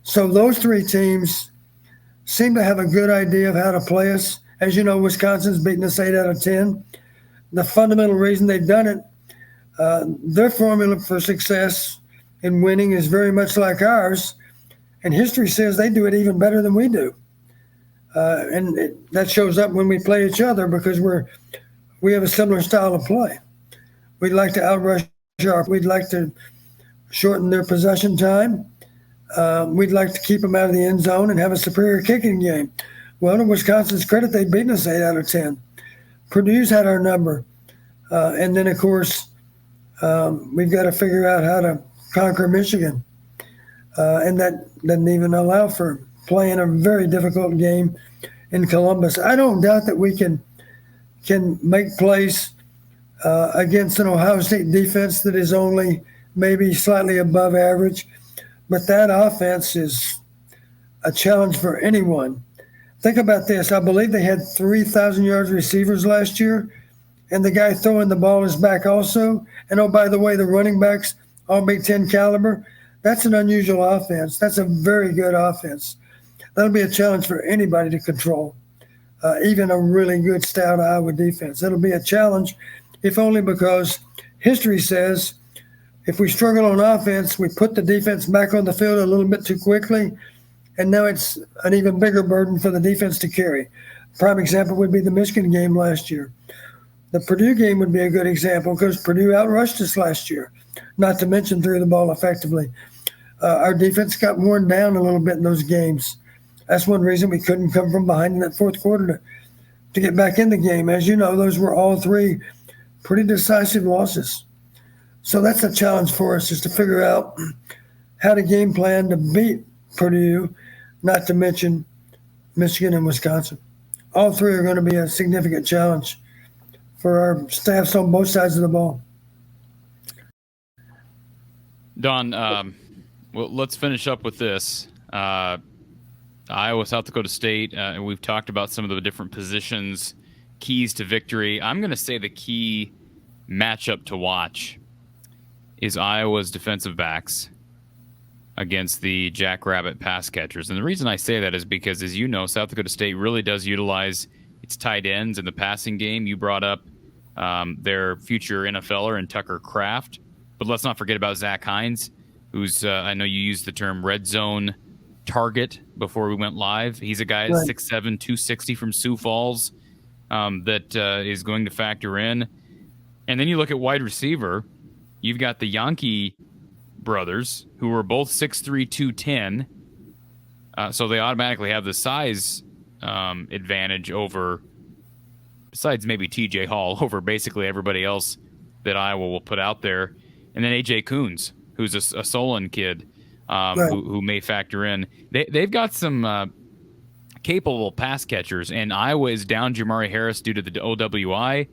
So those three teams seem to have a good idea of how to play us. As you know, Wisconsin's beaten us 8 out of 10. The fundamental reason they've done it, their formula for success in winning is very much like ours. And history says they do it even better than we do. That shows up when we play each other because we have a similar style of play. We'd like to outrush we'd like to shorten their possession time. We'd like to keep them out of the end zone and have a superior kicking game. Well, to Wisconsin's credit, they've beaten us 8 out of 10. Purdue's had our number. And then, of course, we've got to figure out how to conquer Michigan. And that doesn't even allow for playing a very difficult game in Columbus. I don't doubt that we can make plays against an Ohio State defense that is only maybe slightly above average. But that offense is a challenge for anyone. Think about this. I believe they had 3,000 yards receivers last year, and the guy throwing the ball is back also. And, oh, by the way, the running backs, all Big Ten caliber. That's an unusual offense. That's a very good offense. That'll be a challenge for anybody to control. even a really good stout Iowa defense. It'll be a challenge, if only because history says if we struggle on offense, we put the defense back on the field a little bit too quickly, and now it's an even bigger burden for the defense to carry. Prime example would be the Michigan game last year. The Purdue game would be a good example because Purdue outrushed us last year, not to mention threw the ball effectively. Our defense got worn down a little bit in those games. That's one reason we couldn't come from behind in that fourth quarter to get back in the game. As you know, those were all three pretty decisive losses. So that's a challenge for us, is to figure out how to game plan to beat Purdue, not to mention Michigan and Wisconsin. All three are going to be a significant challenge for our staffs on both sides of the ball. Don, well, let's finish up with this. Iowa, South Dakota State, and we've talked about some of the different positions, keys to victory. I'm going to say the key matchup to watch is Iowa's defensive backs against the Jackrabbit pass catchers. And the reason I say that is because, as you know, South Dakota State really does utilize its tight ends in the passing game. You brought up their future NFLer in Tucker Kraft, but let's not forget about Zach Hines, who's, I know you used the term red zone target before we went live. He's a guy at 6'7", 260 from Sioux Falls that is going to factor in. And then you look at wide receiver. You've got the Yankee brothers, who are both 6'3", 210. So they automatically have the size advantage over, besides maybe TJ Hall, over basically everybody else that Iowa will put out there. And then AJ Coons, who's a Solon kid, who may factor in. They've got some capable pass catchers, and Iowa is down Jamari Harris due to the OWI.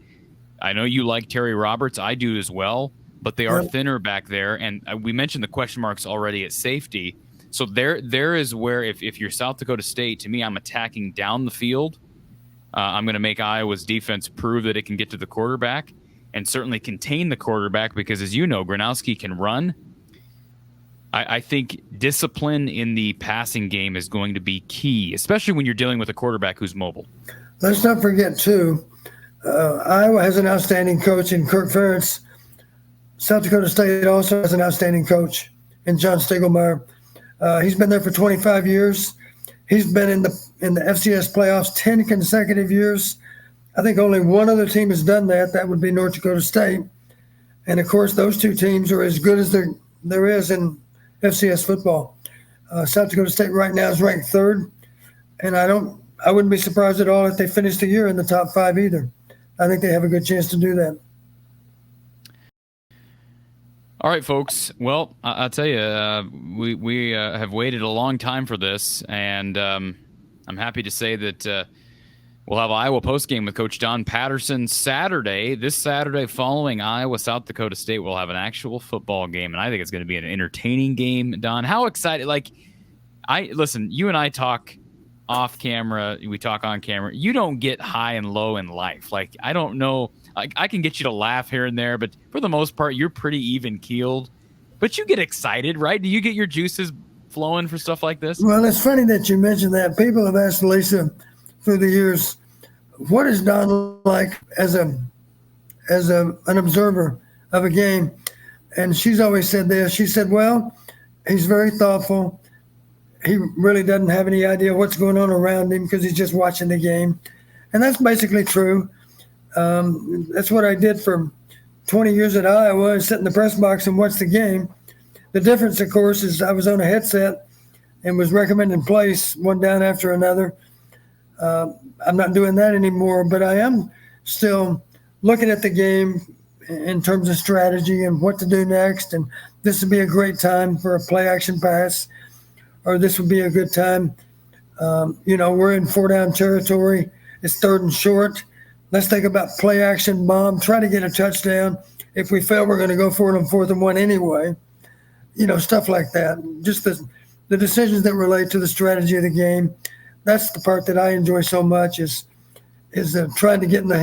I know you like Terry Roberts. I do as well, but they are thinner back there. And we mentioned the question marks already at safety. So there is where, if you're South Dakota State, to me, I'm attacking down the field. I'm going to make Iowa's defense prove that it can get to the quarterback and certainly contain the quarterback because, as you know, Gronowski can run. I think discipline in the passing game is going to be key, especially when you're dealing with a quarterback who's mobile. Let's not forget, too, Iowa has an outstanding coach in Kirk Ferentz. South Dakota State also has an outstanding coach in John Stiegelmeier. He's been there for 25 years. He's been in the FCS playoffs 10 consecutive years. I think only one other team has done that. That would be North Dakota State. And, of course, those two teams are as good as there is in FCS football. South Dakota State right now is ranked third, and I wouldn't be surprised at all if they finish the year in the top five either. I think they have a good chance to do that. All right, folks. Well, I'll tell you, we have waited a long time for this, and I'm happy to say that we'll have Iowa postgame with Coach Don Patterson Saturday. This Saturday following Iowa, South Dakota State, we'll have an actual football game, and I think it's going to be an entertaining game, Don. How excited? Listen, you and I talk off camera, we talk on camera. You don't get high and low in life. I don't know. I can get you to laugh here and there, but for the most part, you're pretty even-keeled. But you get excited, right? Do you get your juices flowing for stuff like this? Well, it's funny that you mentioned that. People have asked Lisa through the years, what is Don like as an observer of a game? And she's always said this. She said, well, he's very thoughtful. He really doesn't have any idea what's going on around him because he's just watching the game. And that's basically true. That's what I did for 20 years at Iowa, sit in the press box and watch the game. The difference, of course, is I was on a headset and was recommending plays one down after another. I'm not doing that anymore, but I am still looking at the game in terms of strategy and what to do next. And this would be a great time for a play action pass, or this would be a good time. We're in 4-down territory. It's 3rd and short. Let's think about play action bomb, try to get a touchdown. If we fail, we're going to go for it on 4th and 1 anyway. Stuff like that. Just the decisions that relate to the strategy of the game. That's the part that I enjoy so much is trying to get in the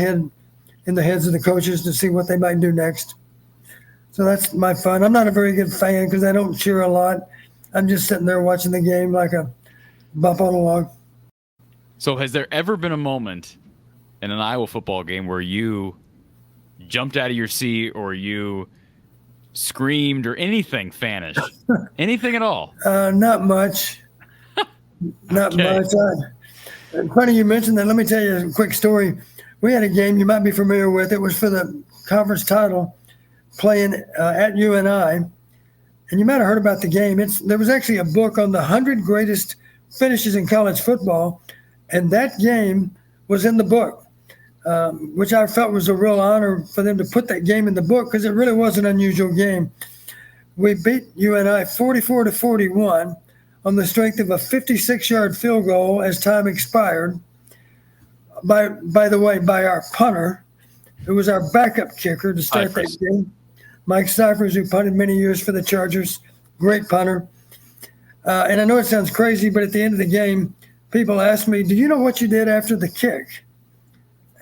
heads of the coaches to see what they might do next. So that's my fun. I'm not a very good fan because I don't cheer a lot. I'm just sitting there watching the game like a bump on a log. So has there ever been a moment in an Iowa football game where you jumped out of your seat or you screamed or anything fanish? Anything at all? Not much. Not Okay. much. Funny you mentioned that. Let me tell you a quick story. We had a game you might be familiar with. It was for the conference title, playing at UNI. And you might have heard about the game. There was actually a book on the 100 greatest finishes in college football, and that game was in the book, which I felt was a real honor for them to put that game in the book because it really was an unusual game. We beat UNI 44-41 on the strength of a 56-yard field goal as time expired. By the way, by our punter, who was our backup kicker to start that game. Mike Cyphers, who punted many years for the Chargers, great punter. And I know it sounds crazy, but at the end of the game, people asked me, do you know what you did after the kick?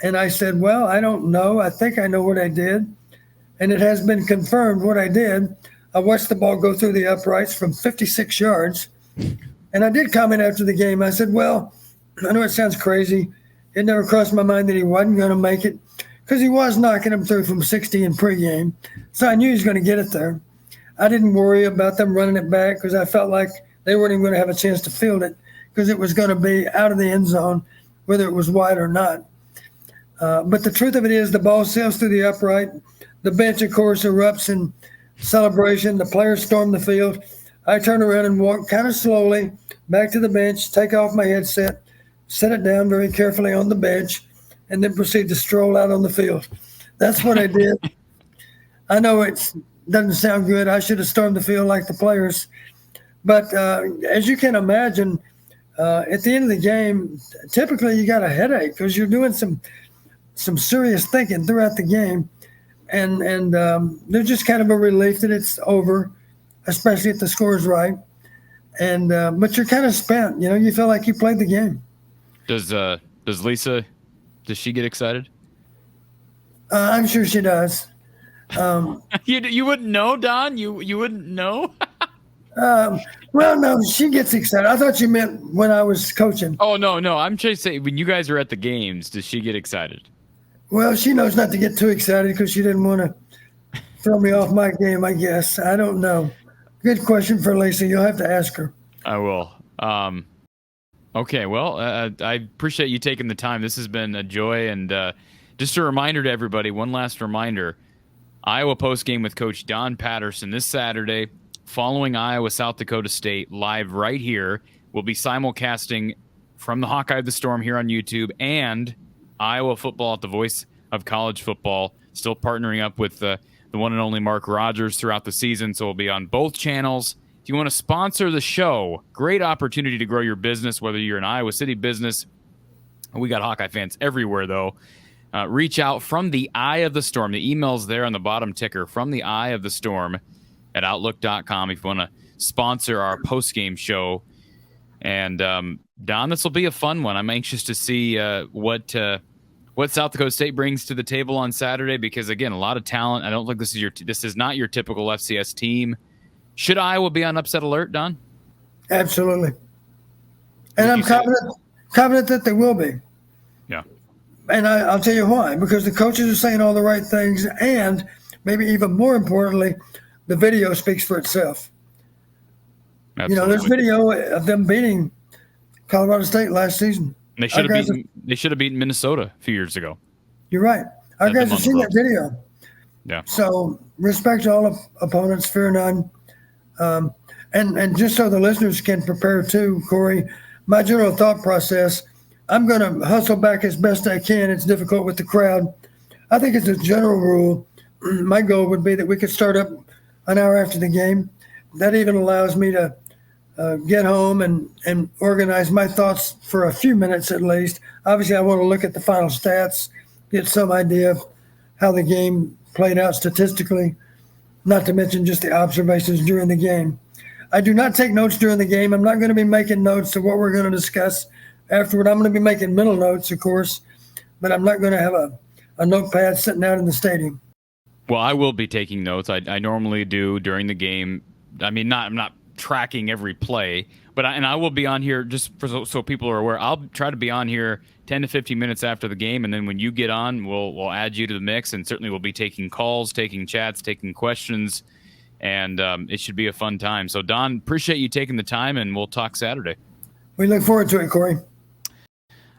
And I said, well, I don't know. I think I know what I did. And it has been confirmed what I did. I watched the ball go through the uprights from 56 yards. And I did comment after the game. I said, well, I know it sounds crazy. It never crossed my mind that he wasn't going to make it, because he was knocking them through from 60 in pregame. So I knew he was going to get it there. I didn't worry about them running it back because I felt like they weren't even going to have a chance to field it because it was going to be out of the end zone, whether it was wide or not. But the truth of it is the ball sails through the upright. The bench, of course, erupts in celebration. The players storm the field. I turn around and walk kind of slowly back to the bench, take off my headset, set it down very carefully on the bench, and then proceed to stroll out on the field. That's what I did. I know it doesn't sound good. I should have stormed the field like the players. But as you can imagine, at the end of the game, typically you got a headache because you're doing some serious thinking throughout the game. And there's just kind of a relief that it's over, especially if the score's right. And but you're kind of spent. You know, you feel like you played the game. Does Lisa, does she get excited? I'm sure she does. You wouldn't know, Don? You wouldn't know? Well, no, she gets excited. I thought you meant when I was coaching. Oh, no. I'm just saying, when you guys are at the games, does she get excited? Well, she knows not to get too excited because she didn't want to throw me off my game, I guess. I don't know. Good question for Lisa. You'll have to ask her. I will. Okay, well, I appreciate you taking the time. This has been a joy. And just a reminder to everybody, one last reminder, Iowa postgame with Coach Don Patterson this Saturday following Iowa, South Dakota State, live right here. We'll be simulcasting from the Hawkeye of the Storm here on YouTube and Iowa football at the Voice of College Football, still partnering up with the one and only Mark Rogers throughout the season, so we'll be on both channels. If you want to sponsor the show, great opportunity to grow your business, whether you're an Iowa City business. We got Hawkeye fans everywhere, though. Reach out from the Eye of the Storm. The email's there on the bottom ticker, from the Eye of the Storm at Outlook.com if you want to sponsor our post-game show. And, Don, this will be a fun one. I'm anxious to see what South Dakota State brings to the table on Saturday because, again, a lot of talent. I don't think this is not your typical FCS team. Should Iowa be on upset alert, Don? Absolutely. And I'm confident that they will be. Yeah. And I'll tell you why. Because the coaches are saying all the right things, and maybe even more importantly, the video speaks for itself. Absolutely. You know, there's video of them beating Colorado State last season. They should have beaten Minnesota a few years ago. You're right. Our guys have seen that video. Yeah. So respect to all opponents, fear none. And just so the listeners can prepare too, Corey, my general thought process, I'm going to hustle back as best I can. It's difficult with the crowd. I think as a general rule, my goal would be that we could start up an hour after the game. That even allows me to get home and organize my thoughts for a few minutes at least. Obviously, I want to look at the final stats, get some idea of how the game played out statistically, not to mention just the observations during the game. I do not take notes during the game. I'm not going to be making notes of what we're going to discuss afterward. I'm going to be making mental notes, of course, but I'm not going to have a notepad sitting out in the stadium. Well, I will be taking notes. I normally do during the game. I mean, I'm not tracking every play, But I will be on here just so people are aware. I'll try to be on here 10 to 15 minutes after the game, and then when you get on, we'll add you to the mix, and certainly we'll be taking calls, taking chats, taking questions, and it should be a fun time. So, Don, appreciate you taking the time, and we'll talk Saturday. We look forward to it, Corey.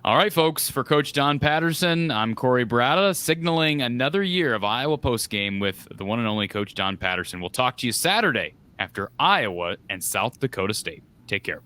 All right, folks, for Coach Don Patterson, I'm Corey Brada, signaling another year of Iowa postgame with the one and only Coach Don Patterson. We'll talk to you Saturday after Iowa and South Dakota State. Take care.